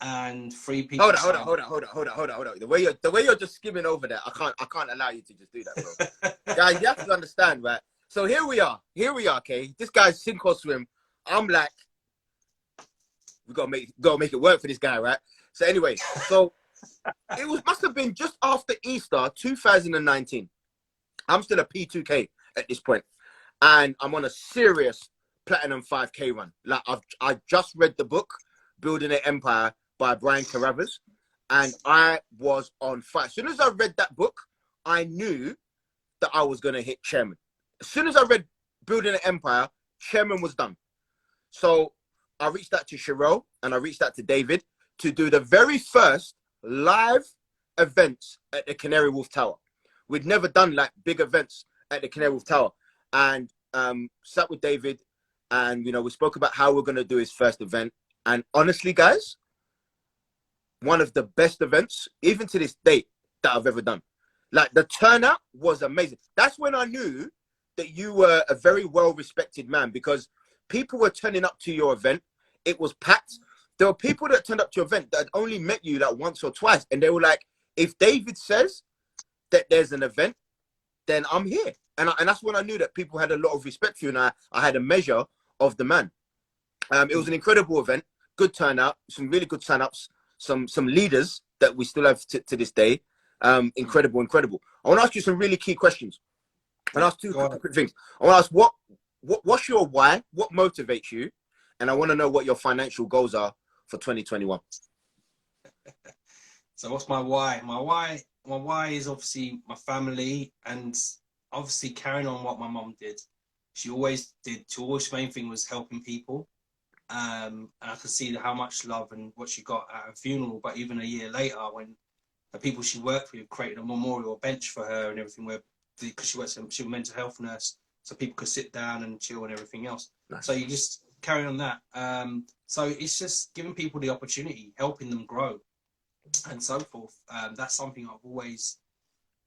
And 3 people. Hold on. The way you're just skimming over that, I can't allow you to just do that, bro. Guys, you have to understand, right? So here we are, okay? This guy's sink or swim. I'm like, we gotta make it work for this guy, right? So anyway, so must have been just after Easter 2019. I'm still a P2K at this point, and I'm on a serious Platinum 5K run. Like I just read the book Building an Empire by Brian Carruthers, and I was on fire. As soon as I read that book, I knew that I was gonna hit chairman. As soon as I read Building an Empire, chairman was done. So I reached out to Cheryl and I reached out to David to do the very first live events at the Canary Wolf Tower. We'd never done like big events at the Canary Wolf Tower, and sat with David, and you know, we spoke about how we're gonna do his first event. And honestly, guys, one of the best events, even to this date, that I've ever done. Like, the turnout was amazing. That's when I knew that you were a very well-respected man, because people were turning up to your event. It was packed. There were people that turned up to your event that had only met you like once or twice, and they were like, if David says that there's an event, then I'm here. And that's when I knew that people had a lot of respect for you, and I had a measure of the man. It was an incredible event, good turnout, some really good sign-ups, some leaders that we still have to this day. Incredible. I want to ask you some really key questions. I want to ask two quick things. I want to ask what's your why? What motivates you? And I want to know what your financial goals are for 2021. So what's my why? My why is obviously my family, and obviously carrying on what my mom did. She always did. Her main thing was helping people. And I could see how much love and what she got at her funeral. But even a year later, when the people she worked with created a memorial bench for her and everything, because she was a mental health nurse, so people could sit down and chill and everything else. Nice. So you just carry on that. So it's just giving people the opportunity, helping them grow, and so forth. That's something I've always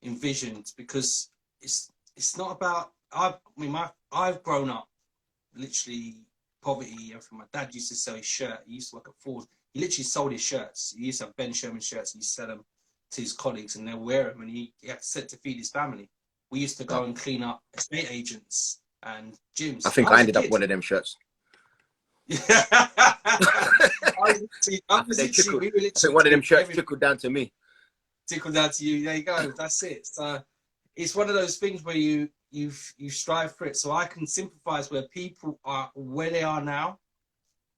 envisioned, because it's not about. I've grown up literally poverty. Everything. My dad used to sell his shirt. He used to work at Ford. He literally sold his shirts. He used to have Ben Sherman shirts. He used to sell them to his colleagues, and they'll wear them. And he had to feed his family. We used to go and clean up estate agents and gyms. I think I ended up one of them shirts. Yeah. I think one of them shirts trickled down to me. Trickled down to you. There you go. That's it. So it's one of those things where you strive for it. So I can sympathize where people are, where they are now.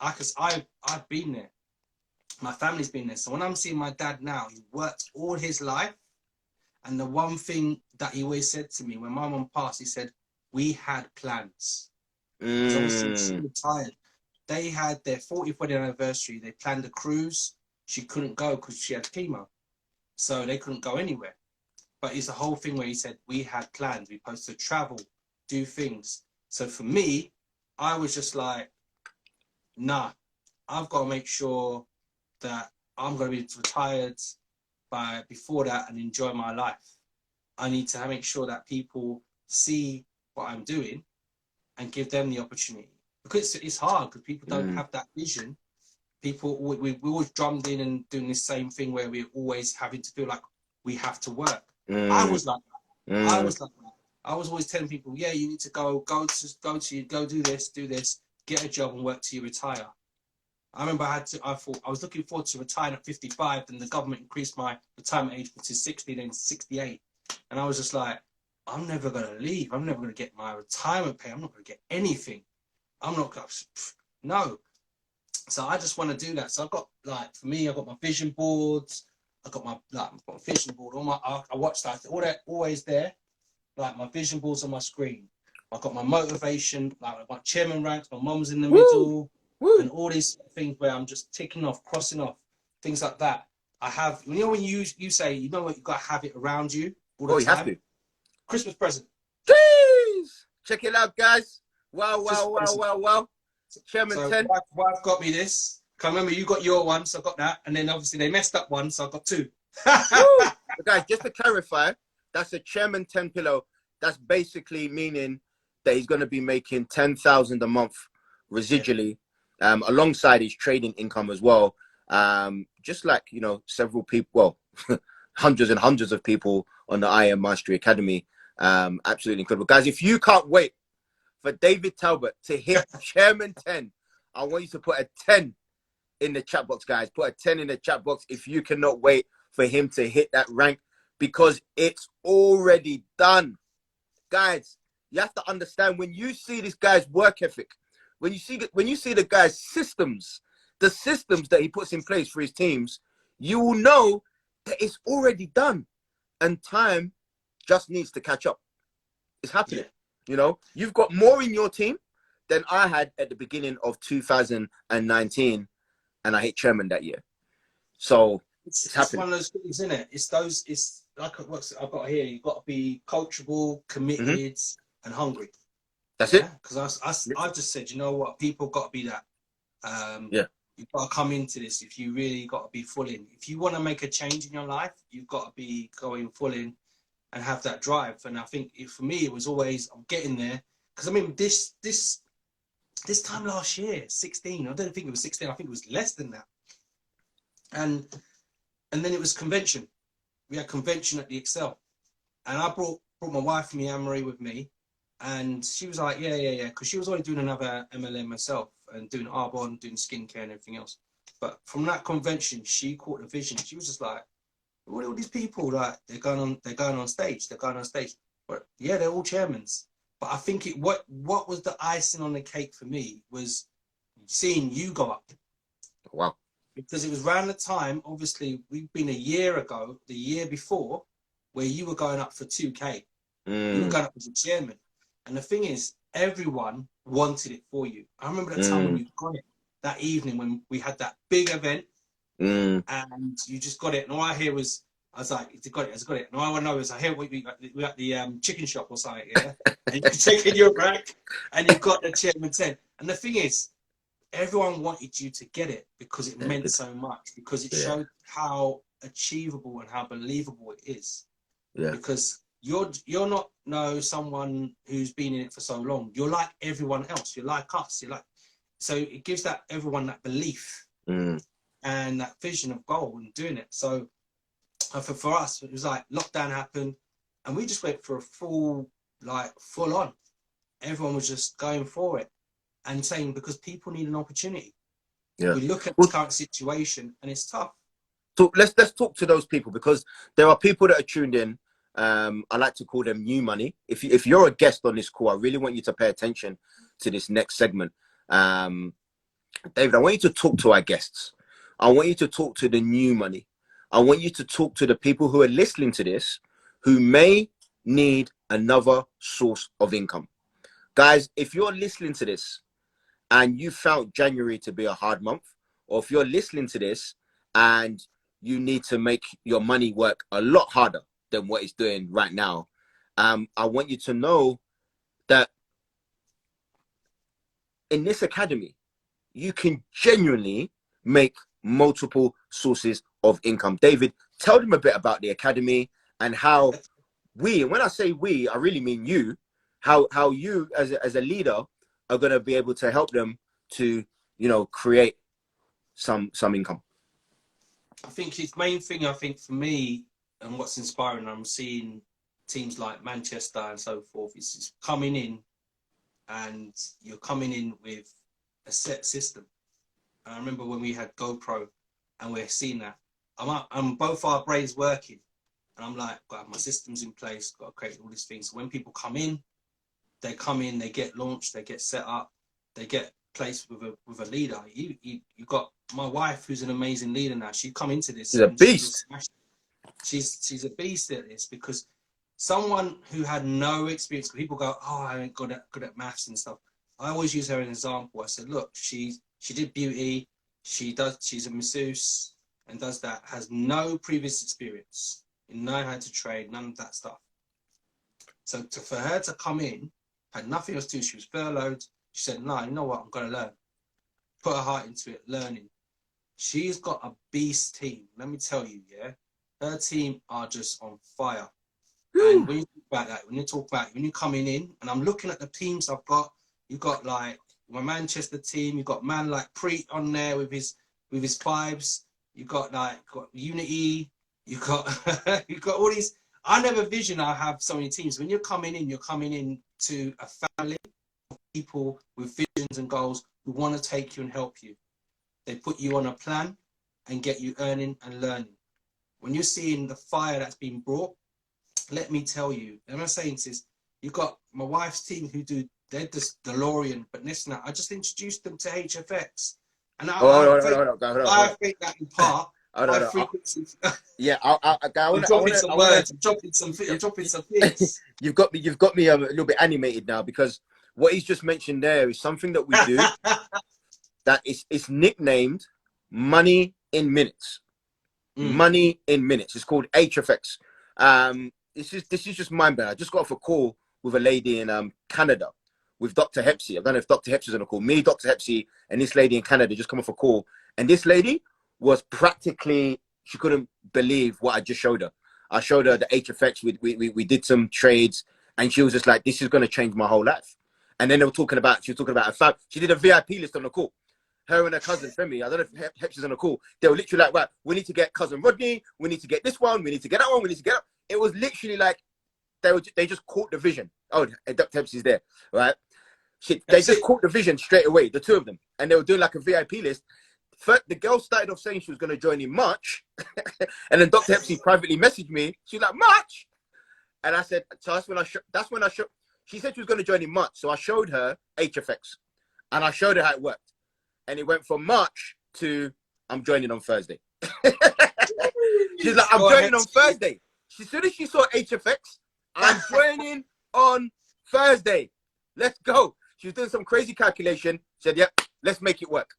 I've been there. My family's been there. So when I'm seeing my dad now, he worked all his life. And the one thing that he always said to me when my mum passed, he said, we had plans. So she retired. They had their 40th wedding anniversary. They planned a cruise. She couldn't go because she had chemo. So they couldn't go anywhere. But it's the whole thing where he said, we had plans. We supposed to travel, do things. So for me, I was just like, nah, I've got to make sure that I'm going to be retired before that and enjoy my life. I need to make sure that people see what I'm doing and give them the opportunity. Because it's hard, because people don't have that vision. People, we always drummed in and doing the same thing where we're always having to feel like we have to work. I was like that. I was like that. I was always telling people, yeah, you need to go do this, get a job and work till you retire. I remember I thought I was looking forward to retiring at 55, then the government increased my retirement age to 60, then 68. And I was just like, I'm never going to leave. I'm never going to get my retirement pay. I'm not going to get anything. I'm not going to, no. So I just want to do that. So I've got, like, for me, I've got my vision boards. I've got my, like, I've got a vision board. I watch that. All that, always there. Like, my vision boards on my screen. I've got my motivation, like my chairman ranks, my mum's in the middle, and all these things where I'm just ticking off, crossing off, things like that. I have, you know, when you say, you know what, you got to have it around you all the Oh, you time. have to. Christmas present. Jeez! Check it out, guys. Wow, Christmas wow, wow, present. wow, wow. Chairman So 10. wife got me this. I remember you got your one, so I got that, and then obviously they messed up one, so I got two. Woo! But guys, just to clarify, that's a Chairman 10 pillow. That's basically meaning that he's going to be making 10,000 a month residually, alongside his trading income as well. Just like, you know, several people, well, hundreds and hundreds of people on the I Am Mastery Academy. Absolutely incredible. Guys, if you can't wait for David Talbot to hit Chairman 10, I want you to put a 10 in the chat box, guys. Put a 10 in the chat box if you cannot wait for him to hit that rank, because it's already done. Guys, you have to understand, when you see this guy's work ethic, when you see the guy's systems, the systems that he puts in place for his teams, you will know that it's already done, and time just needs to catch up. It's happening. You know, you've got more in your team than I had at the beginning of 2019, and I hit chairman that year. So it's happening. One of those things, isn't it? It's like what I've got here. You've got to be coachable, committed, and hungry. That's it. Because I just said, you know what, people got to be that. You've got to come into this if you really got to be full in. If you want to make a change in your life, you've got to be going full in and have that drive. And I think for me, it was always, I'm getting there. Because I mean, this time last year, 16, I don't think it was 16, I think it was less than that. And then it was convention. We had convention at the Excel. And I brought my wife, Anne-Marie, with me. And she was like, yeah. Because she was already doing another MLM herself and doing Arbonne, doing skincare and everything else. But from that convention, she caught the vision. She was just like, what are all these people, like, they're going on stage. But yeah, they're all chairmans. But I think what was the icing on the cake for me was seeing you go up. Wow. Because it was around the time, obviously, we've been a year ago, the year before, where you were going up for 2K. You were going up as a chairman. And the thing is, everyone wanted it for you. I remember the time when you got it, that evening when we had that big event, and you just got it. And all I hear was, I was like, I got it. And all I know is I hear we're at the chicken shop or something, yeah? And you're taking your rack, and you've got the chairman 10. And the thing is, everyone wanted you to get it because it meant so much, because it showed how achievable and how believable it is. Yeah. Because you're not someone who's been in it for so long. You're like everyone else. You're like us. So it gives that everyone that belief and that vision of goal and doing it. So for us, it was like lockdown happened, and we just went for a full on. Everyone was just going for it and saying, because people need an opportunity. Yeah. We look at the current situation and it's tough. So let's talk to those people, because there are people that are tuned in. I like to call them new money. If you're a guest on this call, I really want you to pay attention to this next segment. David, I want you to talk to our guests. I want you to talk to the new money. I want you to talk to the people who are listening to this, who may need another source of income. Guys, if you're listening to this and you found January to be a hard month, or if you're listening to this and you need to make your money work a lot harder than what it's doing right now, I want you to know that in this academy, you can genuinely make multiple sources of income. David, tell them a bit about the academy and how we, and when I say we, I really mean you, how you as a leader are going to be able to help them to, create some income. I think his main thing, for me, and what's inspiring, I'm seeing teams like Manchester and so forth, is just coming in, and you're coming in with a set system. And I remember when we had GoPro and we're seeing that. I'm both our brains working. And I'm like, got to have my systems in place, got to create all these things. So when people come in, they get launched, they get set up, they get placed with a leader. You got my wife, who's an amazing leader now. She come into this. She's a and she beast. she's a beast at this, because someone who had no experience, people go, oh, I ain't good at maths and stuff. I always use her as an example. I said, look, she did beauty, she's a masseuse and does that, has no previous experience in knowing how to trade, none of that stuff. So for her to come in, had nothing else to do, she was furloughed. She said, no, you know what, I'm going to learn. Put her heart into it, learning. She's got a beast team. Let me tell you, yeah. Her team are just on fire. And when you talk about that, when you're coming in, and I'm looking at the teams I've got, you've got like my Manchester team, you've got man like Preet on there with his vibes, you've got Unity, you've got you've got all these. I never vision I have so many teams. When you're coming in to a family of people with visions and goals who want to take you and help you. They put you on a plan and get you earning and learning. When you're seeing the fire that's been brought, let me tell you, and I'm saying this, you've got my wife's team who they're just DeLorean, but listen, I just introduced them to HFX. And I think that in part, high frequency. Yeah, I'm dropping some words, I'm dropping some things. You've got me a little bit animated now, because what he's just mentioned there is something that we do that it's nicknamed money in minutes. Money in minutes. It's called HFX. This is just mind blowing. I just got off a call with a lady in Canada with Dr. Hepsi. I don't know if Dr. Hepsi's on a call. Me, Dr. Hepsi, and this lady in Canada just come off a call. And this lady was practically, she couldn't believe what I just showed her. I showed her the HFX. We did some trades, and she was just like, this is going to change my whole life. And then she was talking about she did a VIP list on the call. Her and her cousin Femi, I don't know if Hepsi's on the call. They were literally like, right, we need to get cousin Rodney, we need to get this one, we need to get that one, we need to get that. It was literally like they just caught the vision. Oh, Dr. Hepsi's there, right? They just caught the vision straight away, the two of them. And they were doing like a VIP list. First, the girl started off saying she was going to join in March. And then Dr. Hepsi privately messaged me. She's like, March? And I said, so that's when I showed, she said she was going to join in March. So I showed her HFX. And I showed her how it worked. And it went from March to, I'm joining on Thursday. She's like, I'm joining on Thursday. As soon as she saw HFX, I'm joining on Thursday. Let's go. She was doing some crazy calculation. Said, yep, let's make it work.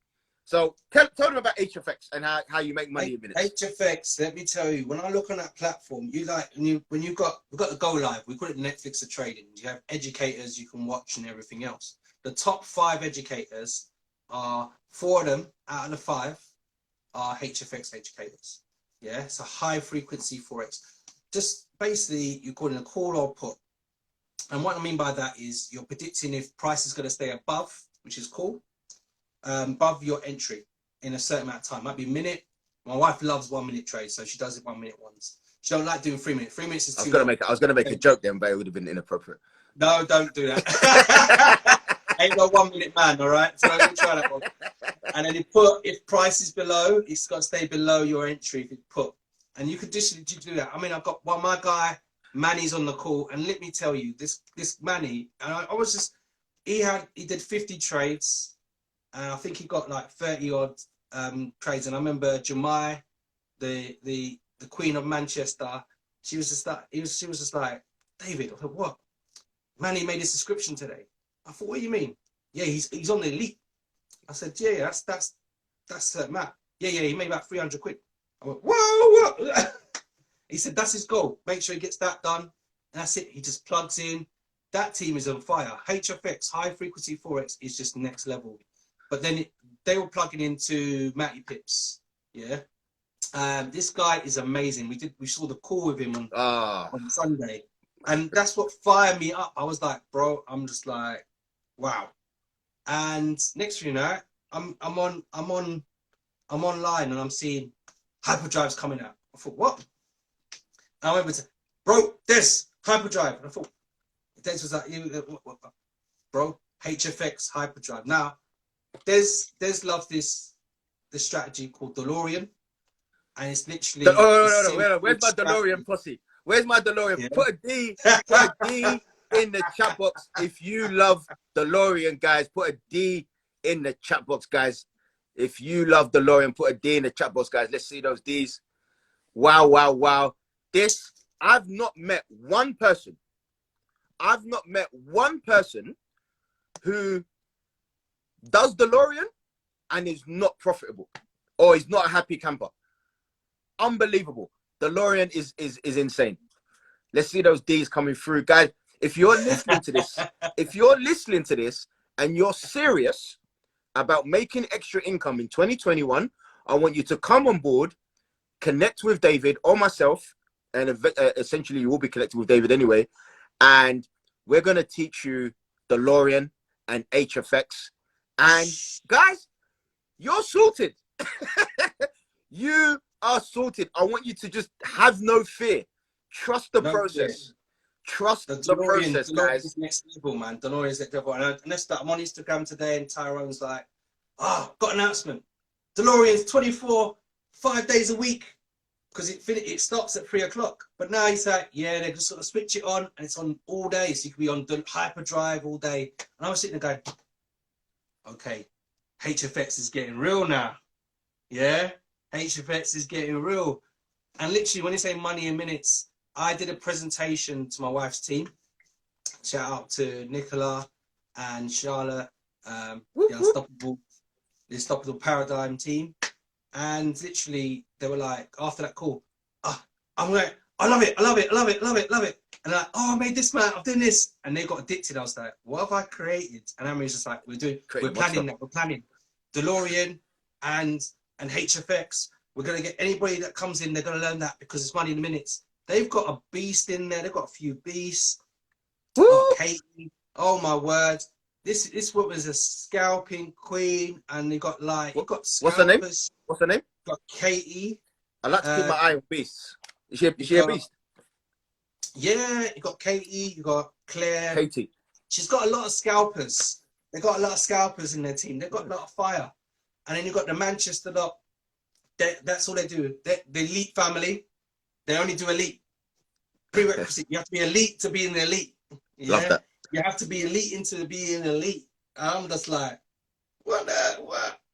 So tell them about HFX and how you make money in minutes. HFX, let me tell you, when I look on that platform, we've got the Go Live, we call it Netflix of trading. You have educators you can watch and everything else. The top 5 educators are 4 of them out of the 5 are HFX educators. Yeah, it's a high frequency forex. Just basically you're calling a call or put. And what I mean by that is you're predicting if price is going to stay above, which is cool, above your entry in a certain amount of time. Might be a minute. My wife loves 1 minute trades, so she does it 1 minute ones. She don't like doing 3 minutes. 3 minutes is too long. I was gonna make a joke then, but it would have been inappropriate. No, don't do that. Ain't no 1 minute man, all right? So don't try that one. And then if price is below, it's got to stay below your entry if it put. And you could just do that. I mean, I've got my guy, Manny's on the call, and let me tell you, this Manny, and I was just, he did 50 trades, and I think he got like 30 odd trades. And I remember Jemai, the Queen of Manchester, she was just like, David, I thought, what? Manny made his subscription today. I thought, what do you mean? Yeah, he's on the elite. I said, yeah, that's Matt. Yeah, he made about 300 quid. I went, whoa. He said, that's his goal. Make sure he gets that done. And that's it. He just plugs in. That team is on fire. HFX, high frequency forex, is just next level. But then they were plugging into Matty Pips. Yeah. This guy is amazing. We saw the call with him on Sunday. And that's what fired me up. I was like, bro, I'm just like, wow. And next thing you know, I'm online and I'm seeing hyperdrives coming out. I thought, what? And I went to, bro, Des, hyperdrive. And I thought, Des was like, bro, HFX hyperdrive. Now, Des loves this the strategy called DeLorean, and it's literally. No. Where's my DeLorean posse? Where's my DeLorean? Yeah. Put a D in the chat box if you love DeLorean, guys. Put a D in the chat box, guys. If you love DeLorean, put a D in the chat box, guys. Let's see those Ds. Wow, wow, wow. This, I've not met one person. I've not met one person who does DeLorean and is not profitable or is not a happy camper. Unbelievable. DeLorean is insane. Let's see those D's coming through, guys. If you're listening to this, and you're serious about making extra income in 2021, I want you to come on board, connect with David or myself, and essentially you will be connected with David anyway, and we're going to teach you DeLorean and HFX. And guys, you're sorted. You are sorted. I want you to just have no fear. Trust the process. Trust the process, guys. Is next level, man. DeLorean is next level. And that's that. I'm on Instagram today, and Tyrone's like, got an announcement. DeLorean's 24, 5 days a week, because it stops at 3 o'clock. But now he's like, yeah, they just sort of switch it on, and it's on all day, so you can be on hyperdrive all day. And I was sitting there going, okay, HFX is getting real now. Yeah, HFX is getting real. And literally, when you say money in minutes, I did a presentation to my wife's team. Shout out to Nicola and Charlotte, the Unstoppable Paradigm team. And literally, they were like, after that call, I'm like, I love it. And they're like, I made this, man. I'm doing this. And they got addicted. I was like, what have I created? And Amory's just like, we're planning that. We're planning DeLorean and HFX. We're going to get anybody that comes in, they're going to learn that because it's money in minutes. They've got a beast in there. They've got a few beasts. Katie. Oh, my word. This woman is a scalping queen. And they got scalpers. What's her name? What's her name? Got Katie. I like to keep my eye on beasts. Is she a beast? Yeah, you got Katie, you got Claire. Katie. She's got a lot of scalpers. They've got a lot of scalpers in their team. They've got a lot of fire. And then you've got the Manchester lot. That's all they do. The elite family. They only do elite. Prerequisite. You have to be elite to be in the elite. Yeah? Love that. You have to be elite into being elite. I'm just like, what?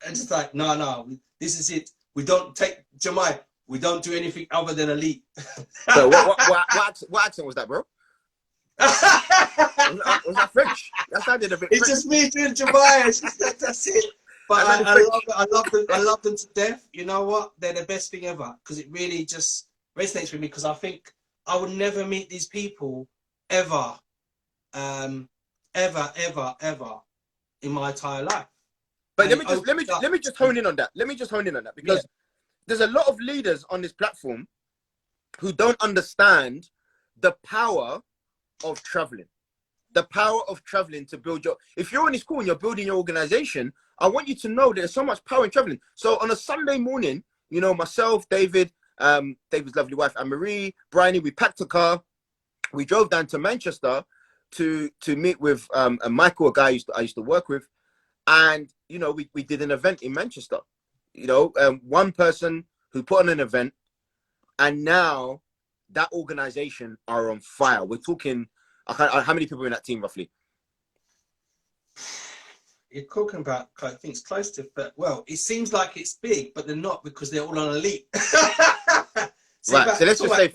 And just like, no. This is it. We don't take Jamai. We don't do anything other than elite. So what accent was that, bro? Was that French? That sounded a bit It's French. just me doing Jamai. That's it. But I love them to death. You know what? They're the best thing ever because it really just resonates with me because I think I would never meet these people ever in my entire life. But let me just hone in on that. Because there's a lot of leaders on this platform who don't understand the power of traveling. The power of traveling to build your. If you're in this school and you're building your organization, I want you to know there's so much power in traveling. So on a Sunday morning, myself, David, David's lovely wife, Anne-Marie, Bryony, we packed a car. We drove down to Manchester to meet with Michael, a guy I used to work with. And, we did an event in Manchester. One person who put on an event, and now that organization are on fire. We're talking, how many people are in that team roughly? You're talking about, I think it's close to, but well, it seems like it's big, but they're not because they're all on elite. So let's say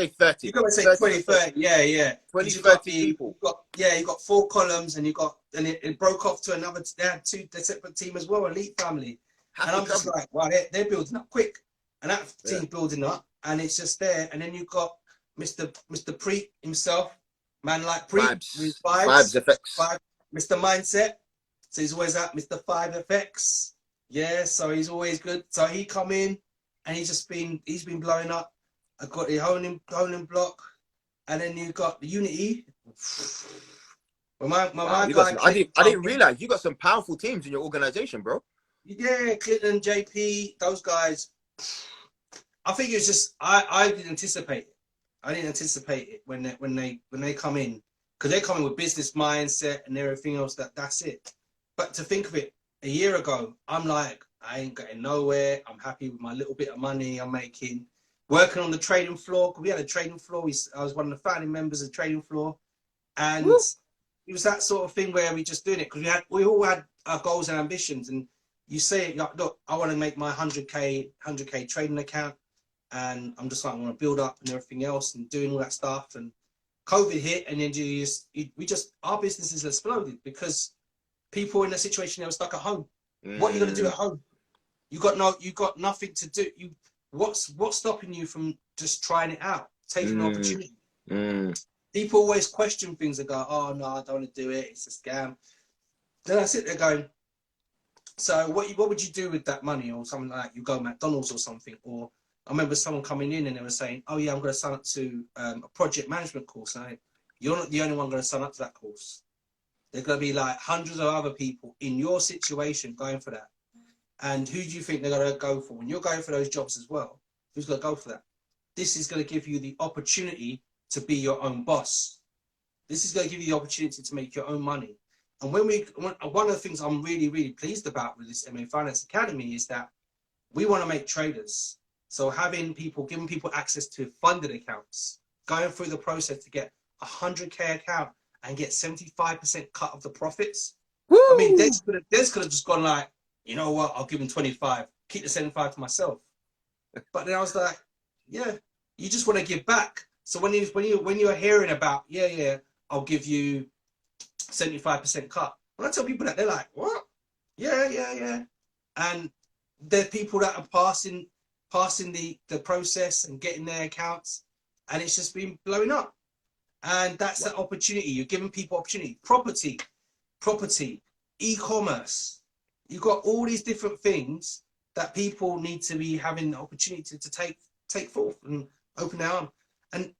30. You've got to say 20, 30. Yeah. 20, 30 people. You've got 4 columns and it broke off to another, they had 2 separate team as well, elite family. And I'm just like, wow, they're building up quick. And that team's building up and it's just there. And then you've got Mr. Preet himself, man like Preet. Vibes effects. Mr. Mindset. So he's always at Mr. 5 effects. Yeah, so he's always good. So he come in and he's been blowing up. I've got the honing block. And then you've got the Unity. Well, I didn't realize you got some powerful teams in your organization, bro. Yeah, Clinton, JP, those guys. I think it was just I didn't anticipate it. I didn't anticipate it when they come in because they come in with business mindset and everything else. That's it. But to think of it, a year ago, I'm like, I ain't getting nowhere. I'm happy with my little bit of money I'm making. Working on the trading floor, because we had a trading floor. I was one of the founding members of the trading floor. And Woo. it was that sort of thing where we just doing it because we all had our goals and ambitions. And you say, look, I want to make my 100k trading account, and I'm just like, I want to build up and everything else and doing all that stuff. And COVID hit, and then our businesses exploded because people in a situation they were stuck at home. What are you going to do at home? You got nothing to do. What's stopping you from just trying it out, taking an opportunity? People always question things and go, oh no, I don't want to do it, it's a scam. Then I sit there going, so what would you do with that money? Or something like that? You go McDonald's or something. Or I remember someone coming in and they were saying, oh yeah, I'm going to sign up to a project management course. And you're not the only one going to sign up to that course. There's going to be like hundreds of other people in your situation going for that. And who do you think they're going to go for? When you're going for those jobs as well, who's going to go for that? This is going to give you the opportunity to be your own boss. This is going to give you the opportunity to make your own money. And one of the things I'm really, really pleased about with this MA Finance Academy is that we want to make traders. So giving people access to funded accounts, going through the process to get a 100k account and get 75% cut of the profits. Woo. I mean, Des could have just gone like, you know what, I'll give him 25, keep the 75 to myself. But then I was like, yeah, you just want to give back. So when you're hearing about, yeah, I'll give you 75% cut. When I tell people that, they're like, what? Yeah. And there are people that are passing the process and getting their accounts, and it's just been blowing up. And that's the opportunity. You're giving people opportunity. Property, e-commerce. You've got all these different things that people need to be having the opportunity to take forth and open their arm. And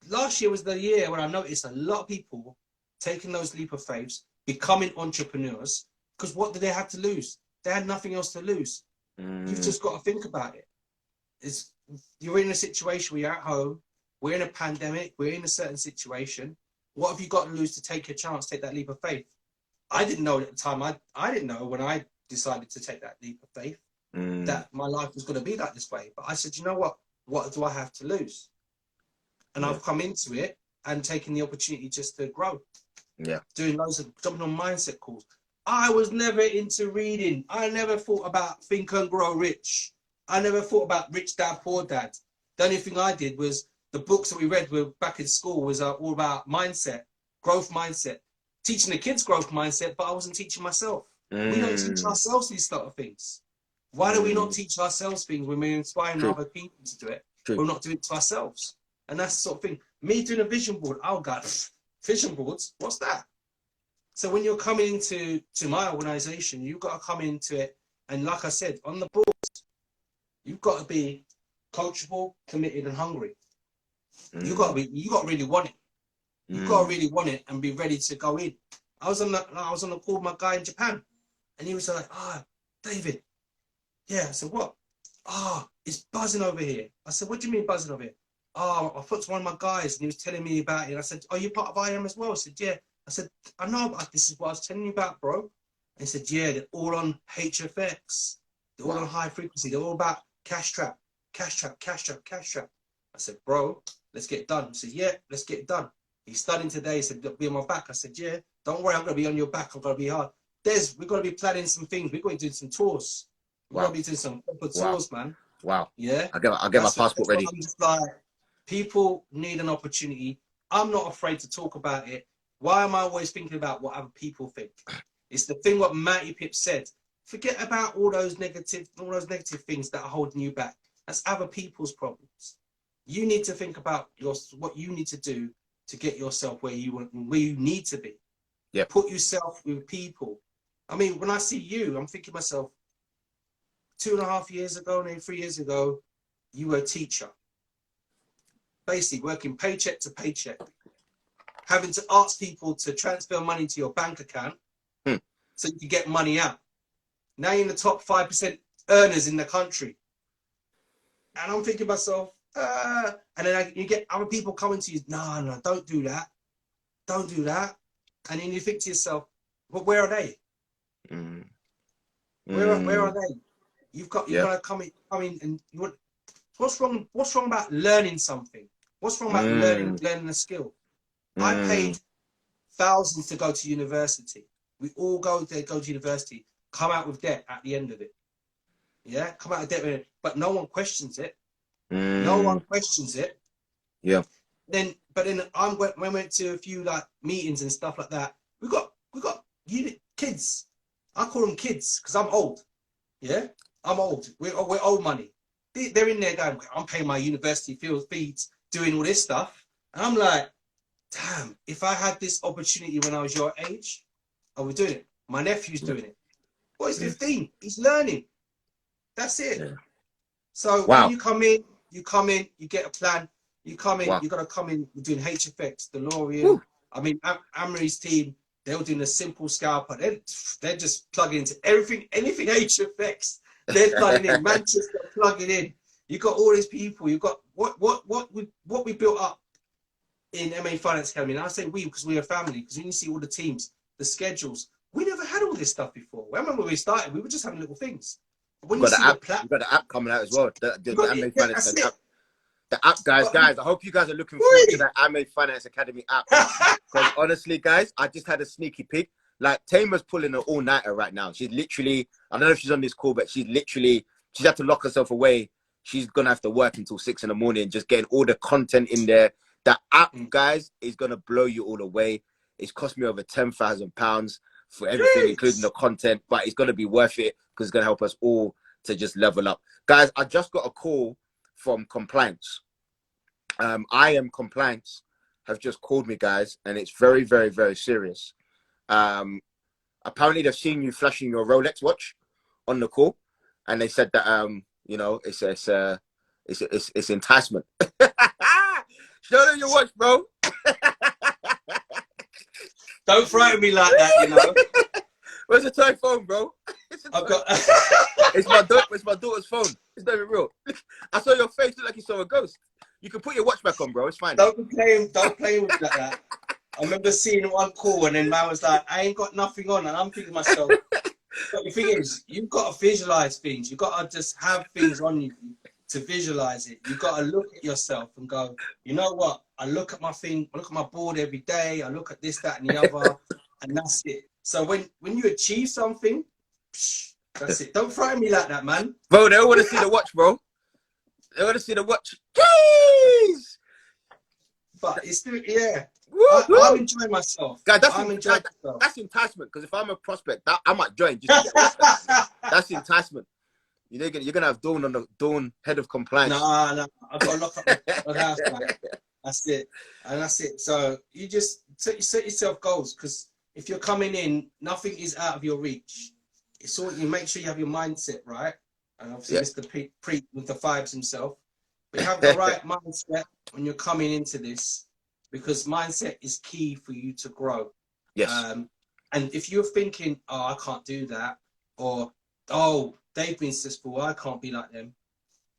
last year was the year when I noticed a lot of people taking those leap of faiths, becoming entrepreneurs, because what did they have to lose? They had nothing else to lose. You've just got to think about it. You're in a situation where you're at home, we're in a pandemic, we're in a certain situation. What have you got to lose to take your chance, take that leap of faith? I didn't know at the time. I didn't know when I decided to take that leap of faith that my life was going to be like this way. But I said, you know what? What do I have to lose? And I've come into it and taken the opportunity just to grow. Yeah. Doing loads of jumping on mindset calls. I was never into reading. I never thought about Think and Grow Rich. I never thought about Rich Dad, Poor Dad. The only thing I did was the books that we read were back in school was all about mindset, growth mindset, teaching the kids growth mindset, but I wasn't teaching myself. We don't teach ourselves these sort of things. Why do we not teach ourselves things when we're inspiring other people to do it? We're not doing it to ourselves. And that's the sort of thing. Me doing a vision board, oh God, vision boards, what's that? So when you're coming into my organization, you've got to come into it. And like I said, on the board, you've got to be coachable, committed, and hungry. You got to really want it. You've got to really want it and be ready to go in. I was on the call with my guy in Japan, and he was like, David. Yeah, I said, what? It's buzzing over here. I said, what do you mean buzzing over here? I put to one of my guys and he was telling me about it. I said, oh, you're part of IM as well? I said, yeah. I said, I know, but this is what I was telling you about, bro. And he said, yeah, they're all on HFX. They're all on high frequency. They're all about cash trap. I said, bro, let's get it done. He said, yeah, let's get it done. He's studying today. He said, be on my back. I said, yeah, don't worry, I'm going to be on your back. I'm going to be hard. We're going to be planning some things. We're going to do some tours. We're going to be doing some proper tours, man. Wow. Yeah. I'll get my passport ready. I'm just like, people need an opportunity. I'm not afraid to talk about it. Why am I always thinking about what other people think? It's the thing what Matty Pip said. Forget about all those negative things that are holding you back. That's other people's problems. You need to think about what you need to do to get yourself where you need to be. Yeah. Put yourself with people. I mean, when I see you, I'm thinking to myself, 2.5 years ago, maybe 3 years ago, you were a teacher. Basically working paycheck to paycheck. Having to ask people to transfer money to your bank account so you can get money out. Now you're in the top 5% earners in the country. And I'm thinking to myself, and then you get other people coming to you, no, don't do that. Don't do that. And then you think to yourself, well, where are they? Where are they? You've got to come in and what's wrong about learning something? What's wrong about learning a skill? I paid thousands to go to university. We all go to university, come out with debt at the end of it. Yeah, come out of debt, but no one questions it. No one questions it. Yeah. But then when we went to a few like meetings and stuff like that, we got kids. I call them kids because I'm old. Yeah, I'm old. We're old money. They're in there going, I'm paying my university fees, doing all this stuff, and I'm like, damn, if I had this opportunity when I was your age, I would do it. My nephew's doing it. Well, he's 15. He's learning. That's it. Yeah. So when you come in, you get a plan. You come in, you got to come in. We're doing HFX, DeLorean. I mean, Amory's team, they were doing a simple scalper. They're just plugging into anything HFX. They're plugging in. Manchester plugging in. You got all these people. You got what we built up in MA Finance Academy. And I say we because we're a family. Because when you see all the teams, the schedules, we never had all this stuff before. I remember when we started, we were just having little things. When you see the you've got the app coming out as well. The MA Finance app. The app, guys, I hope you guys are looking forward to that MA Finance Academy app. Because honestly, guys, I just had a sneaky peek. Like, Tamer's pulling an all-nighter right now. She's literally, I don't know if she's on this call, but she's had to lock herself away. She's going to have to work until 6 in the morning, just getting all the content in there. The app, guys, is going to blow you all away. It's cost me over £10,000 for everything, including the content, but it's going to be worth it because it's going to help us all to just level up. Guys, I just got a call from compliance. I am compliance have just called me, guys, and it's very, very, very serious. Apparently they've seen you flashing your Rolex watch on the call, and they said that you know, it's enticement. Show them your watch, bro. Don't frighten me like that, you know. Where's the toy phone, bro? I've got. It's my daughter's phone. It's not even real. I saw your face look like you saw a ghost. You can put your watch back on, bro. It's fine. Don't play with like that. I remember seeing one call and then man was like, I ain't got nothing on, and I'm thinking to myself. But the thing is, you've got to visualize things. You've got to just have things on you to visualize it. You've got to look at yourself and go, you know what? I look at my thing. I look at my board every day. I look at this, that, and the other, and that's it. So when you achieve something, that's it. Don't frighten me like that, man. Bro, they all want to see the watch, bro. They want to see the watch. Jeez! But it's still, yeah. Woo, I'm enjoying myself. Guys, I'm enjoying myself. That's enticement. Because if I'm a prospect, I might join. Just to get that's enticement. You're gonna have Dawn on the Dawn head of compliance. No, I've got to lock up the house, man. That's it, and that's it. So you just set yourself goals, because if you're coming in, nothing is out of your reach. It's all, you make sure you have your mindset right, and obviously Mr. Preet with the vibes himself. But you have the right mindset when you're coming into this, because mindset is key for you to grow. Yes. And if you're thinking, oh, I can't do that, or oh, they've been successful, I can't be like them.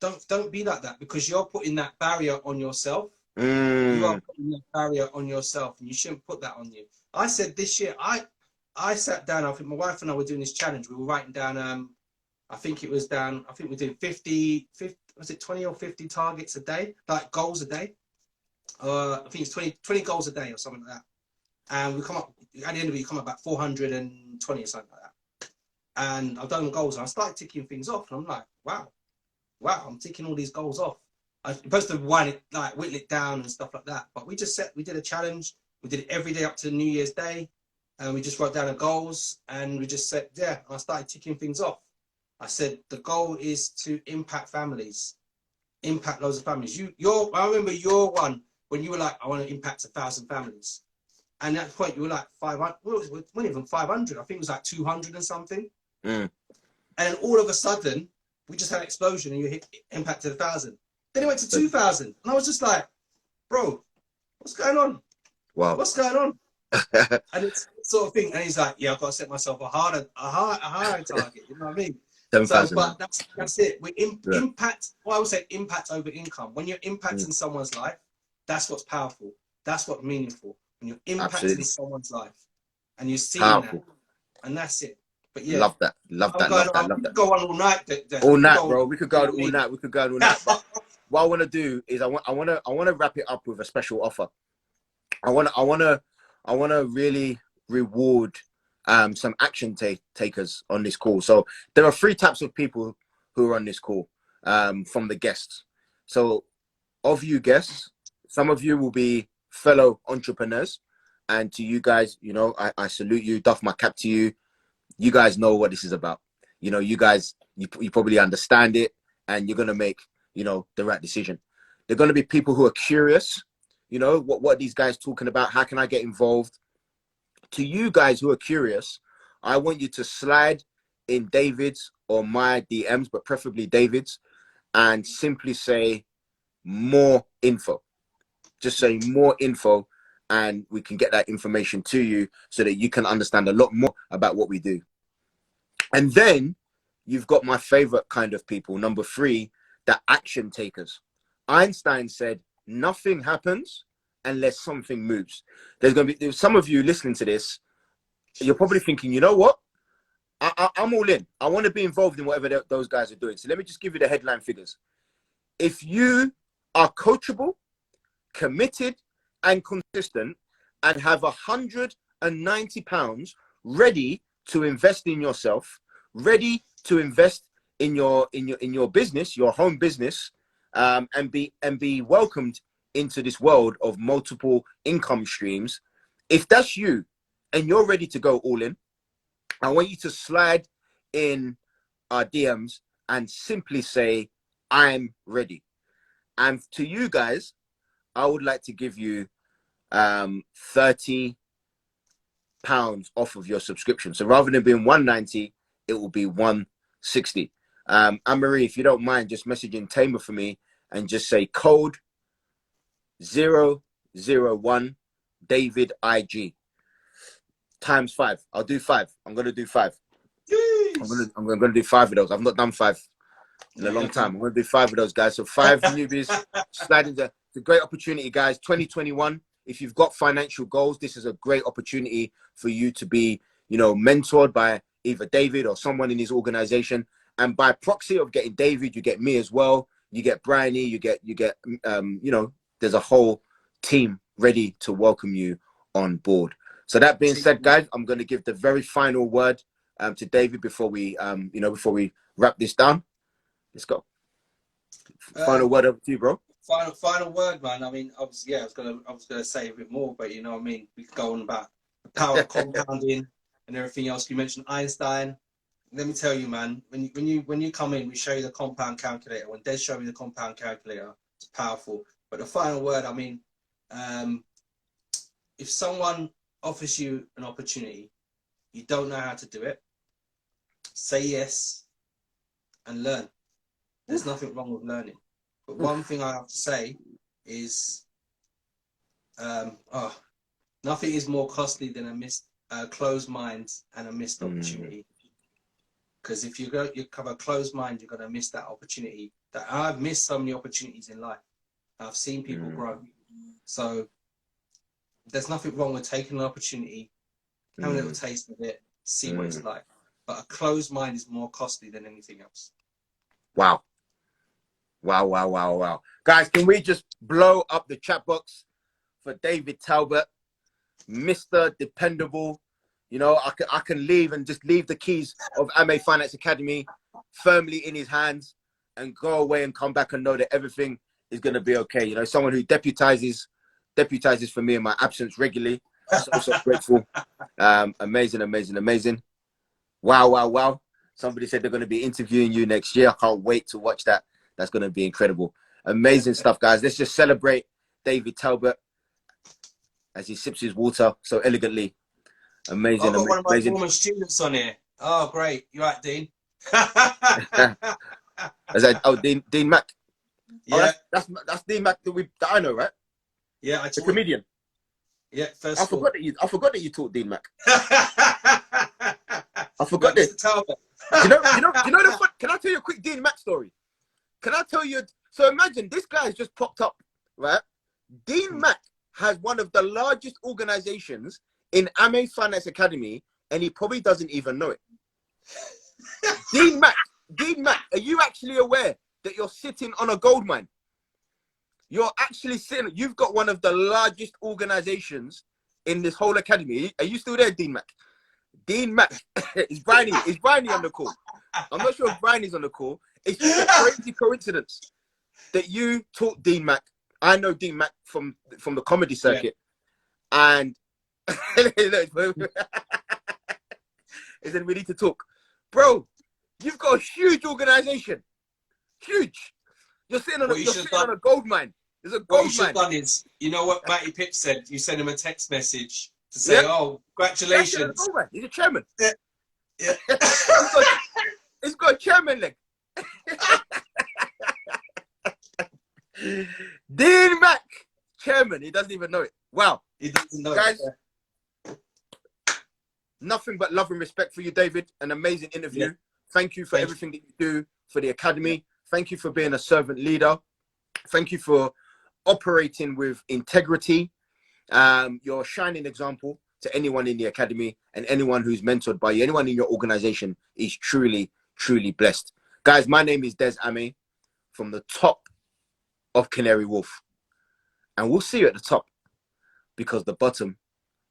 Don't be like that, because you're putting that barrier on yourself. You are putting that barrier on yourself, and you shouldn't put that on you. I said this year, I sat down, I think my wife and I were doing this challenge. We were writing down, I think we're doing 50, was it 20 or 50 targets a day, like goals a day. I think it's 20 goals a day or something like that. And we come up, at the end of it, you come up about 420 or something like that. And I've done goals, and I started ticking things off, and I'm like, wow, I'm ticking all these goals off. I'm supposed to whittle it down and stuff like that. But we did a challenge. We did it every day up to New Year's Day. And we just wrote down the goals, and we just said, yeah, I started ticking things off. I said, the goal is to impact families, impact loads of families. I remember your one when you were like, I want to impact 1,000 families. And at that point, you were like 500, well, it wasn't even 500. I think it was like 200 and something. And then all of a sudden, we just had an explosion, and you impacted 1,000. Then it went to 2,000. And I was just like, bro, what's going on? Wow. What's going on? And it's sort of thing. And he's like, yeah, I've got to set myself a higher target. You know what I mean? So, but that's it. We impact, well, I would say impact over income. When you're impacting someone's life, that's what's powerful. That's what's meaningful. When you're impacting someone's life and you're seeing that. And that's it. But yeah, Love that. Love that. Love that. we Love could that. go on all night. Des. All We could night, go bro. We could go you on know what I all mean? night. We could go on all night. But what I want to do is I want to wrap it up with a special offer. I want to really reward some action takers on this call. So there are three types of people who are on this call from the guests. So of you guests, some of you will be fellow entrepreneurs, and to you guys, you know, I salute you, doff my cap to you. You guys know what this is about. You know, you guys, you probably understand it, and you're gonna make, you know, the right decision. They're gonna be people who are curious. You know, what are these guys talking about? How can I get involved? To you guys who are curious, I want you to slide in David's or my DMs, but preferably David's, and simply say more info. Just say more info, and we can get that information to you so that you can understand a lot more about what we do. And then you've got my favorite kind of people. Number three, the action takers. Einstein said, nothing happens unless something moves. There's some of you listening to this, you're probably thinking, you know what? I'm all in. I want to be involved in whatever those guys are doing. So let me just give you the headline figures. If you are coachable, committed, and consistent, and have £190 ready to invest in yourself, ready to invest in your business, your home business, and be welcomed into this world of multiple income streams. If that's you and you're ready to go all in, I want you to slide in our DMs and simply say, I'm ready. And to you guys, I would like to give you £30 off of your subscription. So rather than being 190, it will be 160. Anne-Marie, if you don't mind, just messaging Tamer for me and just say code 001 David IG times 5. I'll do 5. I'm gonna do 5. I'm gonna do 5 of those. I've not done 5 in a long time. I'm gonna do 5 of those, guys. So 5 newbies slide into. It's a great opportunity, guys. 2021. If you've got financial goals, this is a great opportunity for you to be, you know, mentored by either David or someone in his organization. And by proxy of getting David, you get me as well. You get Bryony. You get, you know, there's a whole team ready to welcome you on board. So that being said, guys, I'm going to give the very final word to David before we, you know, before we wrap this down. Let's go. Final word over to you, bro. Final word, man. I mean, obviously, yeah, I was gonna say a bit more, but you know what I mean. We could go on about the power of compounding and everything else. You mentioned Einstein. Let me tell you, man. When you come in, we show you the compound calculator. When Des showed me the compound calculator, it's powerful. But the final word, I mean, if someone offers you an opportunity, you don't know how to do it, say yes and learn. There's nothing wrong with learning. But one thing I have to say is, nothing is more costly than a closed mind and a missed opportunity. Because if you have a closed mind, you're going to miss that opportunity. That I've missed so many opportunities in life. I've seen people grow. So there's nothing wrong with taking an opportunity, having a little taste of it, see what it's like. But a closed mind is more costly than anything else. Wow. Wow, wow, wow, wow. Guys, can we just blow up the chat box for David Talbot, Mr. Dependable? You know, I can leave and just leave the keys of Amey Finance Academy firmly in his hands and go away and come back and know that everything is going to be okay. You know, someone who deputizes for me in my absence regularly. So grateful. Amazing, amazing, amazing. Wow, wow, wow. Somebody said they're going to be interviewing you next year. I can't wait to watch that. That's going to be incredible. Amazing stuff, guys. Let's just celebrate David Talbot as he sips his water so elegantly. Amazing. I've got one of my amazing. former students on here. Oh, great. You're right, Dean. Dean Mack. Yeah. Oh, that's Dean Mack that I know, right? Yeah, I the comedian. Yeah, first I forgot that you taught Dean Mack. I forgot this. this. You know the fun, can I tell you a quick Dean Mack story? Can I tell you? So imagine this guy has just popped up, right? Dean Mack has one of the largest organizations in Amey Finance Academy, and he probably doesn't even know it. Dean Mac, are you actually aware that you're sitting on a gold mine? You're actually sitting, you've got one of the largest organizations in this whole academy. Are you still there, Dean Mac? Dean Mac, is Briney on the call? I'm not sure if Briney's on the call. It's just a crazy coincidence that you taught Dean Mac. I know Dean Mac from the comedy circuit. Yeah. And he said, we need to talk. Bro, you've got a huge organization. Huge. You're sitting on a gold mine. There's a gold mine. What you should have done is, you know what Matty Pip said? You send him a text message to say, oh, congratulations. He's a chairman. Yeah. Yeah. He's got a chairman leg. Dean Mac, chairman. He doesn't even know it. Wow. He doesn't know Guys, it. nothing but love and respect for you, David. An amazing interview. Yeah. Thank you for everything that you do for the academy. Thank you for being a servant leader. Thank you for operating with integrity. You're a shining example to anyone in the academy, and anyone who's mentored by you. Anyone in your organization is truly, truly blessed. Guys, my name is Des Amey from the top of Canary Wharf. And we'll see you at the top, because the bottom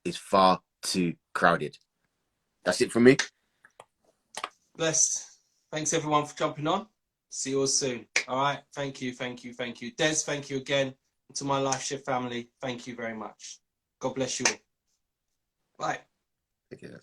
is far too crowded. That's it from me. Blessed. Thanks everyone for jumping on. See you all soon. All right. Thank you. Thank you. Thank you. Des, thank you again. And to my Life Shift family, thank you very much. God bless you all. Bye. Take care.